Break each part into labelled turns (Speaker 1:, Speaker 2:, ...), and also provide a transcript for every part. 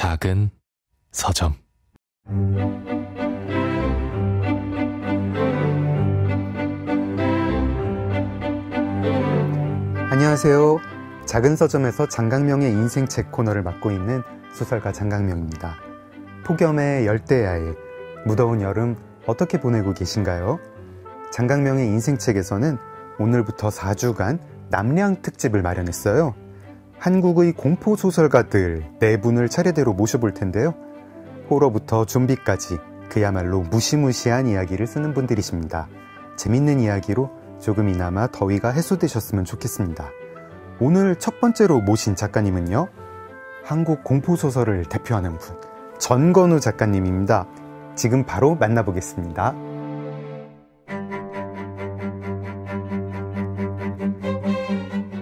Speaker 1: 작은 서점.
Speaker 2: 안녕하세요. 작은 서점에서 장강명의 인생책 코너를 맡고 있는 소설가 장강명입니다. 폭염의 열대야에 무더운 여름 어떻게 보내고 계신가요? 장강명의 인생책에서는 오늘부터 4주간 남량 특집을 마련했어요. 한국의 공포소설가들 4분을 차례대로 모셔볼 텐데요. 호러부터 좀비까지 그야말로 무시무시한 이야기를 쓰는 분들이십니다. 재밌는 이야기로 조금이나마 더위가 해소되셨으면 좋겠습니다. 오늘 첫 번째로 모신 작가님은요, 한국 공포소설을 대표하는 분, 전건우 작가님입니다. 지금 바로 만나보겠습니다.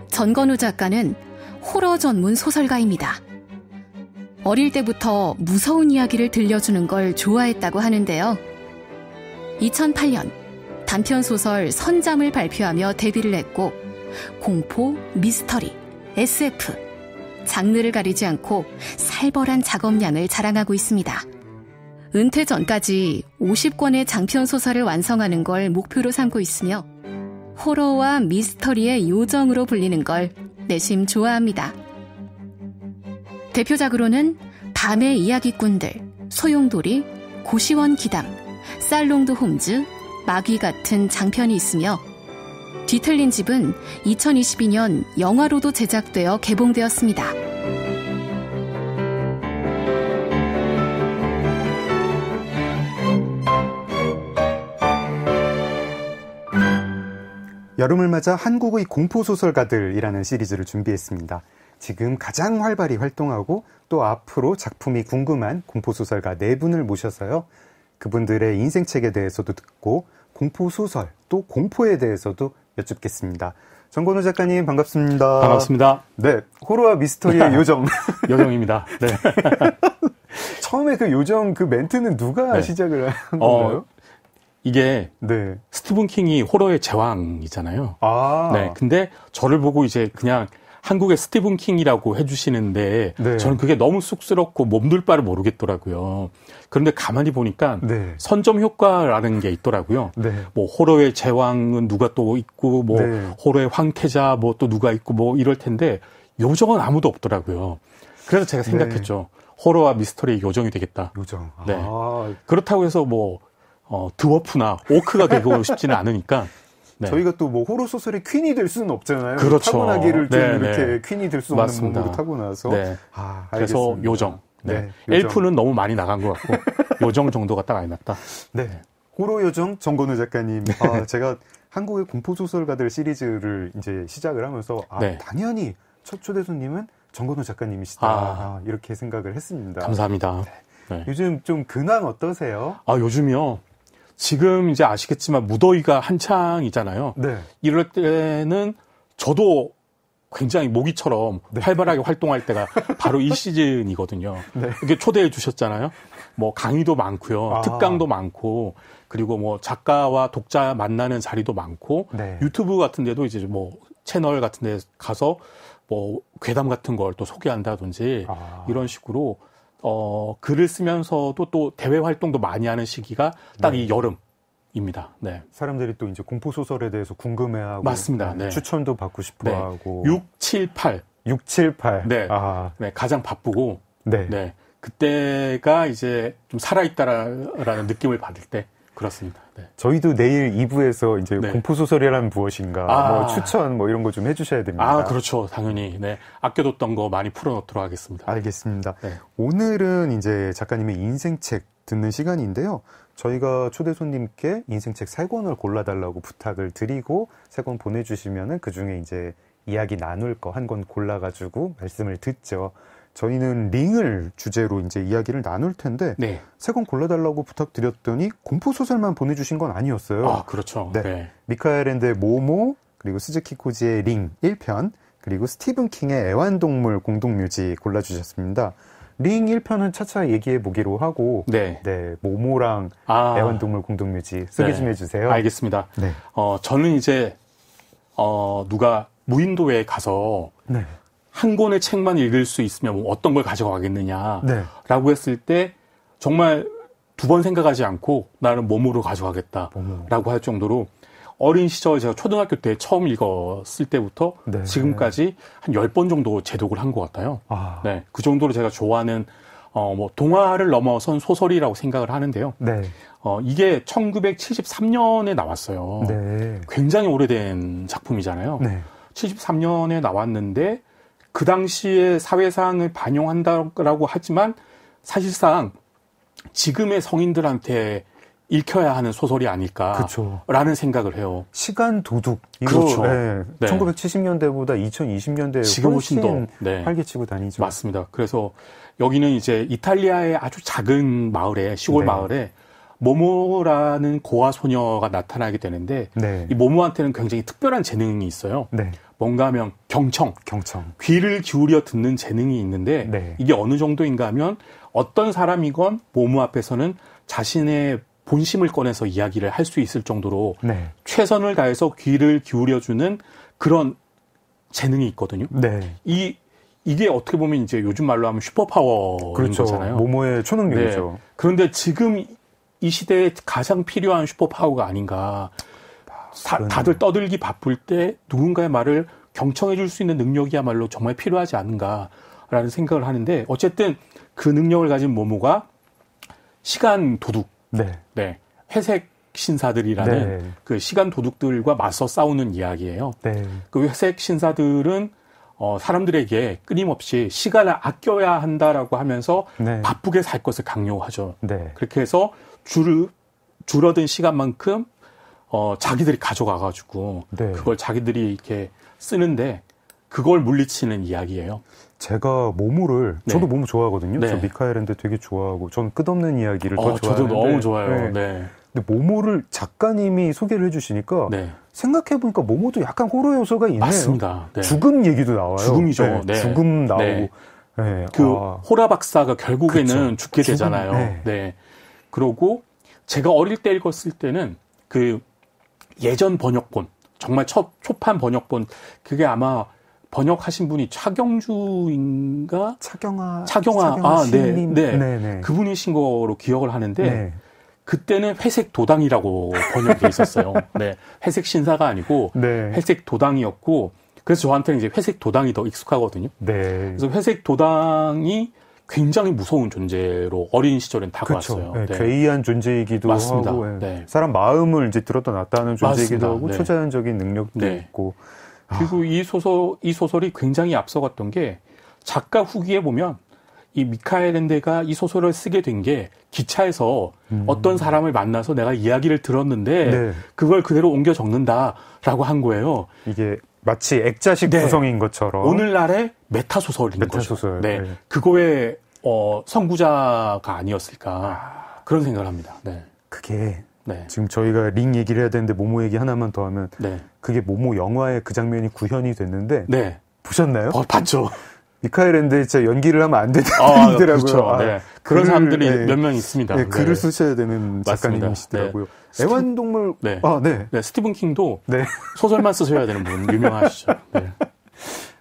Speaker 3: 전건우 작가는 호러 전문 소설가입니다. 어릴 때부터 무서운 이야기를 들려주는 걸 좋아했다고 하는데요. 2008년 단편소설 선잠을 발표하며 데뷔를 했고, 공포, 미스터리, SF, 장르를 가리지 않고 살벌한 작업량을 자랑하고 있습니다. 은퇴 전까지 50권의 장편소설을 완성하는 걸 목표로 삼고 있으며 호러와 미스터리의 요정으로 불리는 걸 내심 좋아합니다. 대표작으로는 밤의 이야기꾼들, 소용돌이, 고시원 기담, 살롱드 홈즈, 마귀 같은 장편이 있으며 뒤틀린 집은 2022년 영화로도 제작되어 개봉되었습니다.
Speaker 2: 여름을 맞아 한국의 공포소설가들이라는 시리즈를 준비했습니다. 지금 가장 활발히 활동하고 또 앞으로 작품이 궁금한 공포소설가 4분을 모셔서요. 그분들의 인생책에 대해서도 듣고 공포소설 또 공포에 대해서도 여쭙겠습니다. 전건우 작가님 반갑습니다.
Speaker 4: 반갑습니다.
Speaker 2: 네, 호러와 미스터리의 요정.
Speaker 4: 요정입니다. 네.
Speaker 2: 처음에 그 요정 그 멘트는 누가 시작을 한 건가요?
Speaker 4: 이게
Speaker 2: 네.
Speaker 4: 스티븐 킹이 호러의 제왕이잖아요. 네. 근데 저를 보고 이제 그냥 한국의 스티븐 킹이라고 해주시는데
Speaker 2: 네.
Speaker 4: 저는 그게 너무 쑥스럽고 몸둘 바를 모르겠더라고요. 그런데 가만히 보니까
Speaker 2: 네.
Speaker 4: 선점 효과라는 게 있더라고요.
Speaker 2: 네.
Speaker 4: 뭐 호러의 제왕은 누가 또 있고 뭐
Speaker 2: 네.
Speaker 4: 호러의 황태자 뭐 또 누가 있고 뭐 이럴 텐데 요정은 아무도 없더라고요. 그래서 제가 생각했죠. 호러와 미스터리의 요정이 되겠다.
Speaker 2: 요정.
Speaker 4: 네. 그렇다고 해서 뭐 드워프나 오크가 되고 싶지는 않으니까. 네.
Speaker 2: 저희가 또 뭐 호러 소설의 퀸이 될 수는 없잖아요.
Speaker 4: 그렇죠.
Speaker 2: 타고나기를 좀
Speaker 4: 네,
Speaker 2: 이렇게
Speaker 4: 네.
Speaker 2: 퀸이 될 수 없는
Speaker 4: 맞습니다.
Speaker 2: 몸으로 타고나서.
Speaker 4: 네. 그래서 요정. 네.
Speaker 2: 네. 요정.
Speaker 4: 엘프는 너무 많이 나간 것 같고 요정 정도가 딱 알맞다.
Speaker 2: 네. 호러 요정 전건우 작가님. 제가 한국의 공포소설가들 시리즈를 이제 시작을 하면서
Speaker 4: 네.
Speaker 2: 당연히 첫 초대 손님은 전건우 작가님이시다. 이렇게 생각을 했습니다.
Speaker 4: 감사합니다. 네.
Speaker 2: 요즘 좀 근황 어떠세요?
Speaker 4: 요즘이요. 지금 이제 아시겠지만 무더위가 한창이잖아요.
Speaker 2: 네.
Speaker 4: 이럴 때는 저도 굉장히 모기처럼
Speaker 2: 네.
Speaker 4: 활발하게 활동할 때가 바로 이 시즌이거든요.
Speaker 2: 네.
Speaker 4: 이게 초대해 주셨잖아요. 뭐 강의도 많고요. 특강도 많고, 그리고 뭐 작가와 독자 만나는 자리도 많고,
Speaker 2: 네.
Speaker 4: 유튜브 같은 데도 이제 뭐 채널 같은 데 가서 뭐 괴담 같은 걸 또 소개한다든지 이런 식으로 글을 쓰면서도 또 대외 활동도 많이 하는 시기가 딱 이 여름입니다. 네.
Speaker 2: 사람들이 또 이제 공포소설에 대해서 궁금해하고.
Speaker 4: 맞습니다. 네.
Speaker 2: 추천도 받고 싶어 하고.
Speaker 4: 6, 7, 8.
Speaker 2: 6, 7, 8.
Speaker 4: 네. 네. 가장 바쁘고.
Speaker 2: 네.
Speaker 4: 네. 그때가 이제 좀 살아있다라는 느낌을 받을 때 그렇습니다. 네.
Speaker 2: 저희도 내일 2부에서 이제
Speaker 4: 네.
Speaker 2: 공포소설이란 무엇인가, 뭐 추천 뭐 이런 거 좀 해주셔야 됩니다.
Speaker 4: 그렇죠. 당연히. 네. 아껴뒀던 거 많이 풀어놓도록 하겠습니다.
Speaker 2: 알겠습니다.
Speaker 4: 네.
Speaker 2: 오늘은 이제 작가님의 인생책 듣는 시간인데요. 저희가 초대 손님께 인생책 3권을 골라달라고 부탁을 드리고 3권 보내주시면은 그 중에 이제 이야기 나눌 거 한 권 골라가지고 말씀을 듣죠. 저희는 링을 주제로 이제 이야기를 나눌 텐데,
Speaker 4: 네.
Speaker 2: 3권 골라달라고 부탁드렸더니 공포소설만 보내주신 건 아니었어요.
Speaker 4: 그렇죠.
Speaker 2: 네.
Speaker 4: 네.
Speaker 2: 미카엘 앤드의 모모, 그리고 스즈키 코지의 링 1편, 그리고 스티븐 킹의 애완동물 공동묘지 골라주셨습니다. 링 1편은 차차 얘기해 보기로 하고,
Speaker 4: 네.
Speaker 2: 모모랑 애완동물 공동묘지 소개 좀 해주세요.
Speaker 4: 알겠습니다.
Speaker 2: 네.
Speaker 4: 저는 이제, 누가 무인도에 가서,
Speaker 2: 네.
Speaker 4: 한 권의 책만 읽을 수 있으면 뭐 어떤 걸 가져가겠느냐라고
Speaker 2: 네.
Speaker 4: 했을 때 정말 두 번 생각하지 않고 나는 모모를 가져가겠다라고 할 정도로 어린 시절 제가 초등학교 때 처음 읽었을 때부터
Speaker 2: 네.
Speaker 4: 지금까지 한 10번 정도 제독을 한 것 같아요.
Speaker 2: 아.
Speaker 4: 네, 그 정도로 제가 좋아하는 뭐 동화를 넘어선 소설이라고 생각을 하는데요.
Speaker 2: 네.
Speaker 4: 이게 1973년에 나왔어요.
Speaker 2: 네.
Speaker 4: 굉장히 오래된 작품이잖아요.
Speaker 2: 네.
Speaker 4: 73년에 나왔는데 그 당시의 사회상을 반영한다고 하지만 사실상 지금의 성인들한테 읽혀야 하는 소설이 아닐까라는
Speaker 2: 그쵸.
Speaker 4: 생각을 해요.
Speaker 2: 시간 도둑. 이거
Speaker 4: 그렇죠.
Speaker 2: 네.
Speaker 4: 네.
Speaker 2: 1970년대보다 2020년대에
Speaker 4: 지금 훨씬 더 네.
Speaker 2: 활기치고 다니죠.
Speaker 4: 맞습니다. 그래서 여기는 이제 이탈리아의 아주 작은 마을에 시골
Speaker 2: 네.
Speaker 4: 마을에 모모라는 고아 소녀가 나타나게 되는데
Speaker 2: 네.
Speaker 4: 이 모모한테는 굉장히 특별한 재능이 있어요.
Speaker 2: 네.
Speaker 4: 뭔가 하면 경청. 귀를 기울여 듣는 재능이 있는데
Speaker 2: 네.
Speaker 4: 이게 어느 정도인가 하면 어떤 사람이건 모모 앞에서는 자신의 본심을 꺼내서 이야기를 할 수 있을 정도로
Speaker 2: 네.
Speaker 4: 최선을 다해서 귀를 기울여주는 그런 재능이 있거든요.
Speaker 2: 네.
Speaker 4: 이게 어떻게 보면 이제 요즘 말로 하면 슈퍼파워인
Speaker 2: 그렇죠.
Speaker 4: 거잖아요.
Speaker 2: 모모의 초능력이죠.
Speaker 4: 네. 그런데 지금 이 시대에 가장 필요한 슈퍼파워가 아닌가. 다들 떠들기 바쁠 때 누군가의 말을 경청해 줄 수 있는 능력이야말로 정말 필요하지 않은가라는 생각을 하는데 어쨌든 그 능력을 가진 모모가 시간 도둑, 네. 회색 신사들이라는
Speaker 2: 네.
Speaker 4: 그 시간 도둑들과 맞서 싸우는 이야기예요.
Speaker 2: 네.
Speaker 4: 그 회색 신사들은 사람들에게 끊임없이 시간을 아껴야 한다라고 하면서
Speaker 2: 네.
Speaker 4: 바쁘게 살 것을 강요하죠.
Speaker 2: 네.
Speaker 4: 그렇게 해서 줄어든 시간만큼 자기들이 가져가가지고
Speaker 2: 네.
Speaker 4: 그걸 자기들이 이렇게 쓰는데 그걸 물리치는 이야기예요.
Speaker 2: 제가 모모를
Speaker 4: 네.
Speaker 2: 저도 모모 좋아하거든요.
Speaker 4: 네.
Speaker 2: 저 미카엘 앤데 되게 좋아하고 전 끝없는 이야기를 더 좋아하는데
Speaker 4: 저도 너무 좋아요.
Speaker 2: 네.
Speaker 4: 네.
Speaker 2: 근데 모모를 작가님이 소개를 해주시니까
Speaker 4: 네.
Speaker 2: 생각해보니까 모모도 약간 호러 요소가 있네요.
Speaker 4: 맞습니다. 네.
Speaker 2: 죽음 얘기도 나와요.
Speaker 4: 죽음이죠.
Speaker 2: 네.
Speaker 4: 네.
Speaker 2: 죽음 나오고
Speaker 4: 네.
Speaker 2: 네.
Speaker 4: 호라 박사가 결국에는
Speaker 2: 그쵸.
Speaker 4: 죽게
Speaker 2: 죽음,
Speaker 4: 되잖아요.
Speaker 2: 네.
Speaker 4: 네. 그러고 제가 어릴 때 읽었을 때는 그 예전 번역본, 정말 초판 번역본, 그게 아마 번역하신 분이 차경주인가? 차경화.
Speaker 2: 시인님.
Speaker 4: 네.
Speaker 2: 네네.
Speaker 4: 그분이신 거로 기억을 하는데,
Speaker 2: 네.
Speaker 4: 그때는 회색 도당이라고 번역돼 있었어요. 네. 회색 신사가 아니고,
Speaker 2: 네.
Speaker 4: 회색 도당이었고, 그래서 저한테는 이제 회색 도당이 더 익숙하거든요.
Speaker 2: 네.
Speaker 4: 그래서 회색 도당이 굉장히 무서운 존재로 어린 시절엔 다가왔어요.
Speaker 2: 그렇죠. 네. 괴이한 존재이기도
Speaker 4: 맞습니다.
Speaker 2: 하고
Speaker 4: 네.
Speaker 2: 사람 마음을 이제 들었다 놨다 하는 존재이기도
Speaker 4: 맞습니다.
Speaker 2: 하고
Speaker 4: 네.
Speaker 2: 초자연적인 능력도
Speaker 4: 네.
Speaker 2: 있고
Speaker 4: 그리고 이 소설이 굉장히 앞서갔던 게 작가 후기에 보면 이 미카엘 앤데가 이 소설을 쓰게 된 게 기차에서 어떤 사람을 만나서 내가 이야기를 들었는데
Speaker 2: 네.
Speaker 4: 그걸 그대로 옮겨 적는다라고 한 거예요.
Speaker 2: 이게 마치 액자식
Speaker 4: 네.
Speaker 2: 구성인 것처럼
Speaker 4: 오늘날의 메타소설인
Speaker 2: 메타소설.
Speaker 4: 거죠. 네.
Speaker 2: 네.
Speaker 4: 그거의 선구자가 아니었을까 그런 생각을 합니다. 네.
Speaker 2: 그게
Speaker 4: 네.
Speaker 2: 지금 저희가 링 얘기를 해야 되는데 모모 얘기 하나만 더 하면
Speaker 4: 네.
Speaker 2: 그게 모모 영화의 그 장면이 구현이 됐는데
Speaker 4: 네.
Speaker 2: 보셨나요?
Speaker 4: 봤죠.
Speaker 2: 미카엘 앤데 진짜 연기를 하면 안 되더라고요.
Speaker 4: 그렇죠. 네. 그런 사람들이
Speaker 2: 네.
Speaker 4: 몇 명 있습니다.
Speaker 2: 네, 글을
Speaker 4: 네.
Speaker 2: 쓰셔야 되는 작가님이시더라고요. 애완동물
Speaker 4: 네.
Speaker 2: 네.
Speaker 4: 네. 스티븐 킹도
Speaker 2: 네.
Speaker 4: 소설만 쓰셔야 되는 분 유명하시죠. 네.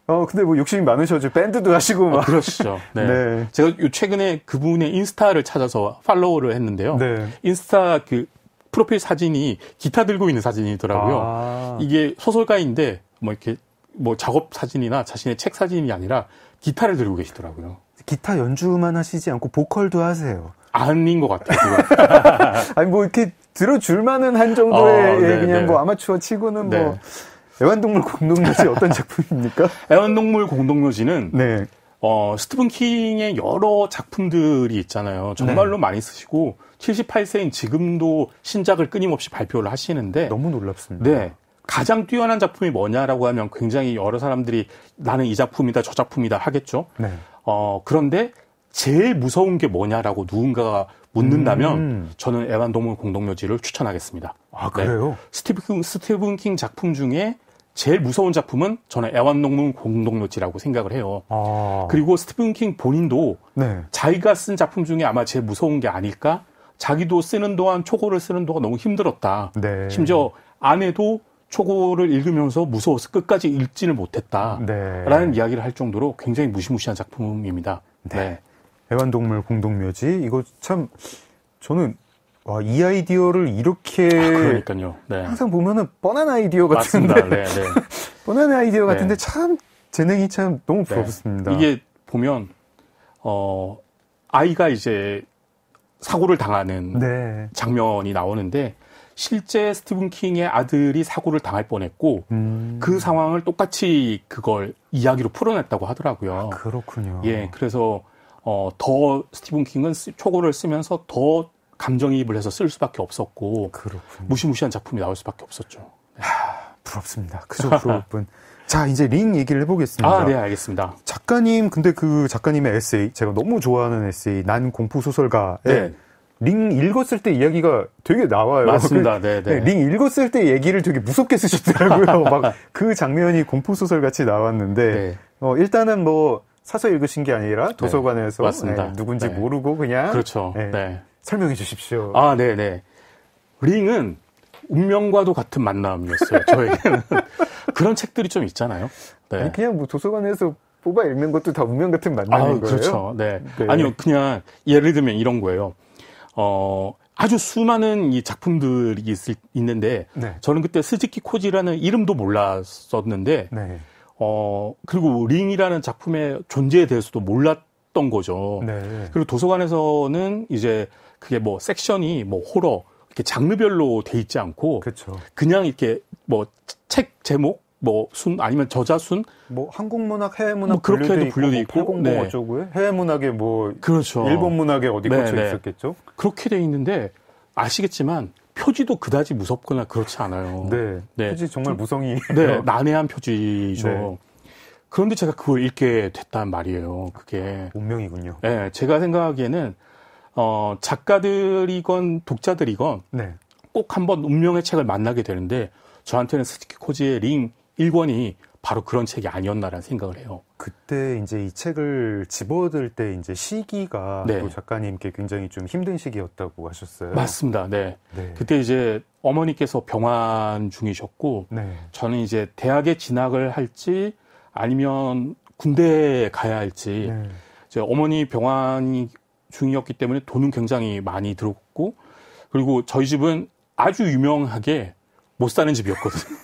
Speaker 2: 근데 뭐 욕심이 많으셔죠. 밴드도 하시고 막.
Speaker 4: 그러시죠. 네.
Speaker 2: 네.
Speaker 4: 제가 최근에 그분의 인스타를 찾아서 팔로우를 했는데요.
Speaker 2: 네.
Speaker 4: 인스타 그 프로필 사진이 기타 들고 있는 사진이더라고요. 이게 소설가인데 뭐 이렇게 뭐 작업 사진이나 자신의 책 사진이 아니라 기타를 들고 계시더라고요.
Speaker 2: 기타 연주만 하시지 않고 보컬도 하세요.
Speaker 4: 아닌 것 같아요.
Speaker 2: 아니 뭐 이렇게 들어줄만은 한 정도의
Speaker 4: 네,
Speaker 2: 그냥
Speaker 4: 네.
Speaker 2: 뭐 아마추어 치고는
Speaker 4: 네.
Speaker 2: 뭐 애완동물 공동묘지 어떤 작품입니까?
Speaker 4: 애완동물 공동묘지는
Speaker 2: 네.
Speaker 4: 스티븐 킹의 여러 작품들이 있잖아요. 정말로
Speaker 2: 네.
Speaker 4: 많이 쓰시고 78세인 지금도 신작을 끊임없이 발표를 하시는데
Speaker 2: 너무 놀랍습니다.
Speaker 4: 네. 가장 뛰어난 작품이 뭐냐라고 하면 굉장히 여러 사람들이 나는 이 작품이다 저 작품이다 하겠죠.
Speaker 2: 네.
Speaker 4: 그런데 제일 무서운 게 뭐냐라고 누군가가 묻는다면 저는 애완동물 공동묘지를 추천하겠습니다.
Speaker 2: 아, 그래요?
Speaker 4: 네. 스티븐 킹 작품 중에 제일 무서운 작품은 저는 애완동물 공동묘지라고 생각을 해요. 그리고 스티븐 킹 본인도
Speaker 2: 네.
Speaker 4: 자기가 쓴 작품 중에 아마 제일 무서운 게 아닐까? 자기도 쓰는 동안 초고를 쓰는 동안 너무 힘들었다.
Speaker 2: 네.
Speaker 4: 심지어 아내도 초고를 읽으면서 무서워서 끝까지 읽지를 못했다라는
Speaker 2: 네.
Speaker 4: 이야기를 할 정도로 굉장히 무시무시한 작품입니다.
Speaker 2: 네. 애완동물 공동묘지 이거 참 저는 이 아이디어를 이렇게
Speaker 4: 그러니까요. 네.
Speaker 2: 항상 보면은 뻔한 아이디어 같은데
Speaker 4: 맞습니다. 네, 네.
Speaker 2: 뻔한 아이디어 같은데
Speaker 4: 네.
Speaker 2: 참 재능이 참 너무 부럽습니다.
Speaker 4: 네. 이게 보면 아이가 이제 사고를 당하는
Speaker 2: 네.
Speaker 4: 장면이 나오는데 실제 스티븐 킹의 아들이 사고를 당할 뻔했고 그 상황을 똑같이 그걸 이야기로 풀어냈다고 하더라고요.
Speaker 2: 그렇군요.
Speaker 4: 예, 그래서 더 스티븐 킹은 초고를 쓰면서 더 감정이입을 해서 쓸 수밖에 없었고
Speaker 2: 그렇군요.
Speaker 4: 무시무시한 작품이 나올 수밖에 없었죠. 네.
Speaker 2: 부럽습니다. 그저 부러울 뿐. 자, 이제 링 얘기를 해보겠습니다.
Speaker 4: 네, 알겠습니다.
Speaker 2: 작가님, 근데 그 작가님의 에세이, 제가 너무 좋아하는 에세이, 난 공포소설가에
Speaker 4: 네.
Speaker 2: 링 읽었을 때 이야기가 되게 나와요.
Speaker 4: 맞습니다. 네, 네.
Speaker 2: 링 읽었을 때 얘기를 되게 무섭게 쓰셨더라고요. 막 그 장면이 공포소설 같이 나왔는데,
Speaker 4: 네.
Speaker 2: 일단은 뭐, 사서 읽으신 게 아니라 도서관에서
Speaker 4: 맞습니다.
Speaker 2: 누군지
Speaker 4: 네.
Speaker 2: 모르고 그냥
Speaker 4: 그렇죠. 네.
Speaker 2: 설명해 주십시오.
Speaker 4: 네네. 링은 운명과도 같은 만남이었어요. 저에게는. 그런 책들이 좀 있잖아요. 네.
Speaker 2: 아니, 그냥 뭐 도서관에서 뽑아 읽는 것도 다 운명 같은 만남인 거예요?
Speaker 4: 그렇죠. 네.
Speaker 2: 네.
Speaker 4: 아니요, 그냥 예를 들면 이런 거예요. 아주 수많은 이 작품들이 있는데,
Speaker 2: 네.
Speaker 4: 저는 그때 스즈키 코지라는 이름도 몰랐었는데,
Speaker 2: 네.
Speaker 4: 그리고 링이라는 작품의 존재에 대해서도 몰랐던 거죠.
Speaker 2: 네.
Speaker 4: 그리고 도서관에서는 이제 그게 뭐 섹션이 뭐 호러, 이렇게 장르별로 돼 있지 않고,
Speaker 2: 그렇죠.
Speaker 4: 그냥 이렇게 뭐 책 제목, 뭐 순, 아니면 저자 순,
Speaker 2: 뭐 한국문학, 해외문학
Speaker 4: 뭐 그렇게도 분류돼 있고,
Speaker 2: 800
Speaker 4: 네.
Speaker 2: 어쩌고요? 해외문학에 뭐
Speaker 4: 그렇죠.
Speaker 2: 일본 문학에 어디 꽂혀
Speaker 4: 네.
Speaker 2: 있었겠죠?
Speaker 4: 그렇게 돼 있는데 아시겠지만 표지도 그다지 무섭거나 그렇지 않아요.
Speaker 2: 네.
Speaker 4: 네.
Speaker 2: 표지 정말 무성이.
Speaker 4: 네, 난해한 표지죠.
Speaker 2: 네.
Speaker 4: 그런데 제가 그걸 읽게 됐단 말이에요. 그게.
Speaker 2: 운명이군요.
Speaker 4: 네, 제가 생각하기에는 작가들이건 독자들이건
Speaker 2: 네.
Speaker 4: 꼭 한번 운명의 책을 만나게 되는데 저한테는 스즈키 코지의 링 1권이 바로 그런 책이 아니었나라는 생각을 해요.
Speaker 2: 그때 이제 이 책을 집어들 때 이제 시기가
Speaker 4: 네.
Speaker 2: 또 작가님께 굉장히 좀 힘든 시기였다고 하셨어요.
Speaker 4: 맞습니다. 네.
Speaker 2: 네.
Speaker 4: 그때 이제 어머니께서 병환 중이셨고
Speaker 2: 네.
Speaker 4: 저는 이제 대학에 진학을 할지 아니면 군대에 가야 할지
Speaker 2: 네.
Speaker 4: 이제 어머니 병환이 중이었기 때문에 돈은 굉장히 많이 들었고 그리고 저희 집은 아주 유명하게 못 사는 집이었거든요.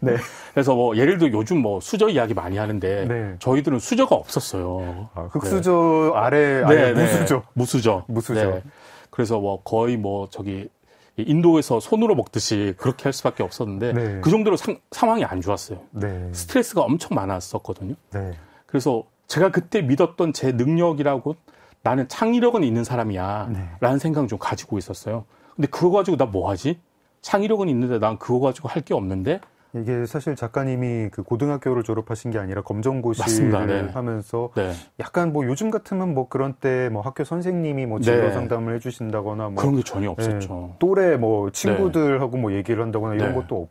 Speaker 2: 네.
Speaker 4: 그래서 뭐 예를 들어 요즘 뭐 수저 이야기 많이 하는데
Speaker 2: 네.
Speaker 4: 저희들은 수저가 없었어요.
Speaker 2: 흑수저 아래 무수저.
Speaker 4: 무수저.
Speaker 2: 무수저.
Speaker 4: 네. 그래서 뭐 거의 뭐 저기 인도에서 손으로 먹듯이 그렇게 할 수밖에 없었는데
Speaker 2: 네.
Speaker 4: 그 정도로 상황이 안 좋았어요.
Speaker 2: 네.
Speaker 4: 스트레스가 엄청 많았었거든요.
Speaker 2: 네.
Speaker 4: 그래서 제가 그때 믿었던 제 능력이라고 나는 창의력은 있는 사람이야
Speaker 2: 네.
Speaker 4: 라는 생각을 좀 가지고 있었어요. 근데 그거 가지고 나 뭐 하지? 창의력은 있는데 난 그거 가지고 할 게 없는데
Speaker 2: 이게 사실 작가님이 그 고등학교를 졸업하신 게 아니라 검정고시를
Speaker 4: 맞습니다. 네.
Speaker 2: 하면서
Speaker 4: 네.
Speaker 2: 약간 뭐 요즘 같으면 뭐 그런 때 뭐 학교 선생님이 뭐 진로
Speaker 4: 네.
Speaker 2: 상담을 해주신다거나 뭐
Speaker 4: 그런 게 전혀 없었죠.
Speaker 2: 또래 뭐 친구들하고 뭐 얘기를 한다거나 이런
Speaker 4: 네.
Speaker 2: 것도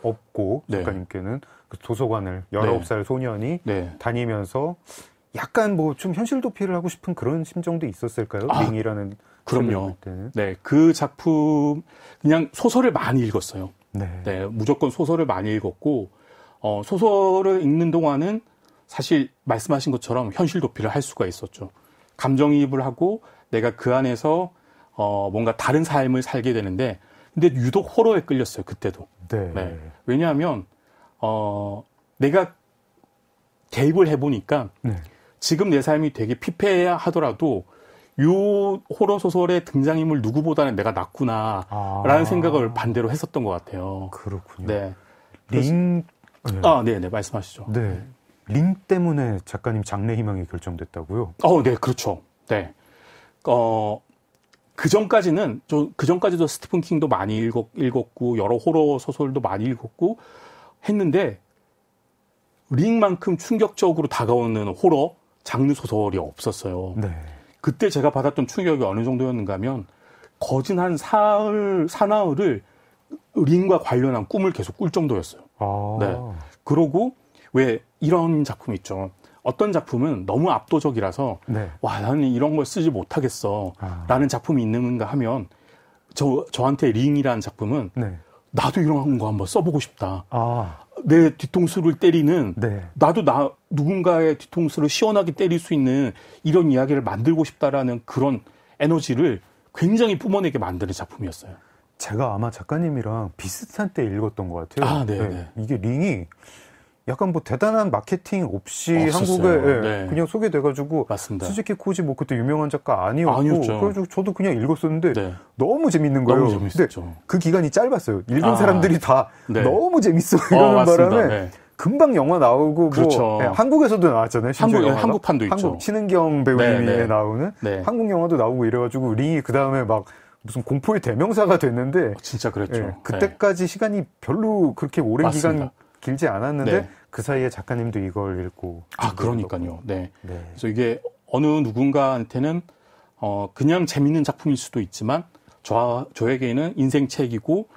Speaker 2: 없고
Speaker 4: 네.
Speaker 2: 작가님께는 그 도서관을 19살 소년이
Speaker 4: 네.
Speaker 2: 다니면서 약간 뭐 좀 현실 도피를 하고 싶은 그런 심정도 있었을까요? 링이라는
Speaker 4: 그럼요.
Speaker 2: 때는.
Speaker 4: 네, 그 작품 그냥 소설을 많이 읽었어요.
Speaker 2: 네.
Speaker 4: 네, 무조건 소설을 많이 읽었고 소설을 읽는 동안은 사실 말씀하신 것처럼 현실 도피를 할 수가 있었죠. 감정이입을 하고 내가 그 안에서 뭔가 다른 삶을 살게 되는데 근데 유독 호러에 끌렸어요. 그때도.
Speaker 2: 네.
Speaker 4: 네. 왜냐하면 내가 대입을 해보니까
Speaker 2: 네.
Speaker 4: 지금 내 삶이 되게 피폐해야 하더라도 요 호러 소설의 등장인물 누구보다는 내가 낫구나라는 생각을 반대로 했었던 것 같아요.
Speaker 2: 그렇군요.
Speaker 4: 네.
Speaker 2: 링.
Speaker 4: 네, 말씀하시죠.
Speaker 2: 네. 링 때문에 작가님 장래 희망이 결정됐다고요?
Speaker 4: 네, 그렇죠. 네. 그 전까지도 스티븐 킹도 많이 읽었고, 여러 호러 소설도 많이 읽었고, 했는데, 링만큼 충격적으로 다가오는 호러 장르 소설이 없었어요.
Speaker 2: 네.
Speaker 4: 그때 제가 받았던 충격이 어느 정도였는가 하면, 거진 한 사나흘을 링과 관련한 꿈을 계속 꿀 정도였어요. 네. 그러고, 왜 이런 작품 있죠. 어떤 작품은 너무 압도적이라서
Speaker 2: 네.
Speaker 4: 와 나는 이런 걸 쓰지 못하겠어 라는 작품이 있는가 하면 저한테 링이라는 작품은
Speaker 2: 네.
Speaker 4: 나도 이런 거 한번 써보고 싶다. 내 뒤통수를 때리는
Speaker 2: 네.
Speaker 4: 나도 누군가의 뒤통수를 시원하게 때릴 수 있는 이런 이야기를 만들고 싶다라는 그런 에너지를 굉장히 뿜어내게 만드는 작품이었어요.
Speaker 2: 제가 아마 작가님이랑 비슷한 때 읽었던 것 같아요.
Speaker 4: 네.
Speaker 2: 이게 링이 약간 뭐 대단한 마케팅 없이
Speaker 4: 없었어요.
Speaker 2: 한국에
Speaker 4: 네.
Speaker 2: 그냥 소개돼가지고
Speaker 4: 맞습니다.
Speaker 2: 스즈키 코지 뭐 그때 유명한 작가 아니었고
Speaker 4: 아니었죠.
Speaker 2: 그래서 저도 그냥 읽었었는데
Speaker 4: 네.
Speaker 2: 너무 재밌는 거예요.
Speaker 4: 너무 재밌었죠.
Speaker 2: 근데 그 기간이 짧았어요. 읽은 사람들이 다
Speaker 4: 네.
Speaker 2: 너무 재밌어 이러는 바람에
Speaker 4: 네.
Speaker 2: 금방 영화 나오고
Speaker 4: 그렇죠.
Speaker 2: 뭐 한국에서도 나왔잖아요.
Speaker 4: 한국판도 있죠.
Speaker 2: 신은경 배우님이
Speaker 4: 네.
Speaker 2: 나오는
Speaker 4: 네.
Speaker 2: 한국 영화도 나오고 이래가지고 링이 그 다음에 막 무슨 공포의 대명사가 됐는데
Speaker 4: 진짜 그랬죠.
Speaker 2: 예, 그때까지 시간이 별로 그렇게 오랜
Speaker 4: 맞습니다.
Speaker 2: 기간 길지 않았는데
Speaker 4: 네.
Speaker 2: 그 사이에 작가님도 이걸 읽고
Speaker 4: 그러니까요. 네.
Speaker 2: 네.
Speaker 4: 그래서 이게 어느 누군가한테는 그냥 재밌는 작품일 수도 있지만 저에게는 인생책이고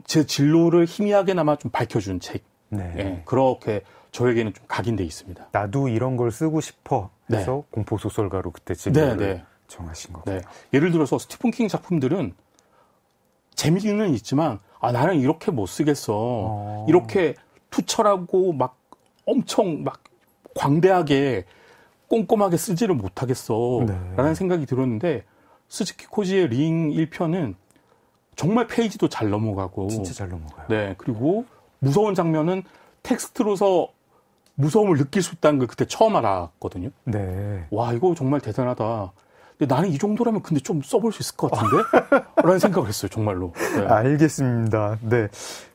Speaker 4: 제 진로를 희미하게나마 좀 밝혀준 책.
Speaker 2: 네.
Speaker 4: 예, 그렇게 저에게는 좀 각인돼 있습니다.
Speaker 2: 나도 이런 걸 쓰고 싶어 해서
Speaker 4: 네.
Speaker 2: 공포 소설가로 그때 진로를
Speaker 4: 네.
Speaker 2: 정하신 거고.
Speaker 4: 네. 예를 들어서 스티븐 킹 작품들은 재미는 있지만 나는 이렇게 못 쓰겠어. 이렇게 투철하고 막 엄청 막 광대하게 꼼꼼하게 쓰지를 못하겠어.
Speaker 2: 네.
Speaker 4: 라는 생각이 들었는데 스즈키 코지의 링 1편은 정말 페이지도 잘 넘어가고
Speaker 2: 진짜 잘 넘어가요.
Speaker 4: 네. 그리고 무서운 장면은 텍스트로서 무서움을 느낄 수 있다는 걸 그때 처음 알았거든요.
Speaker 2: 네.
Speaker 4: 와, 이거 정말 대단하다. 근데 나는 이 정도라면 근데 좀 써볼 수 있을 것 같은데? 라는 생각을 했어요, 정말로. 네.
Speaker 2: 알겠습니다. 네.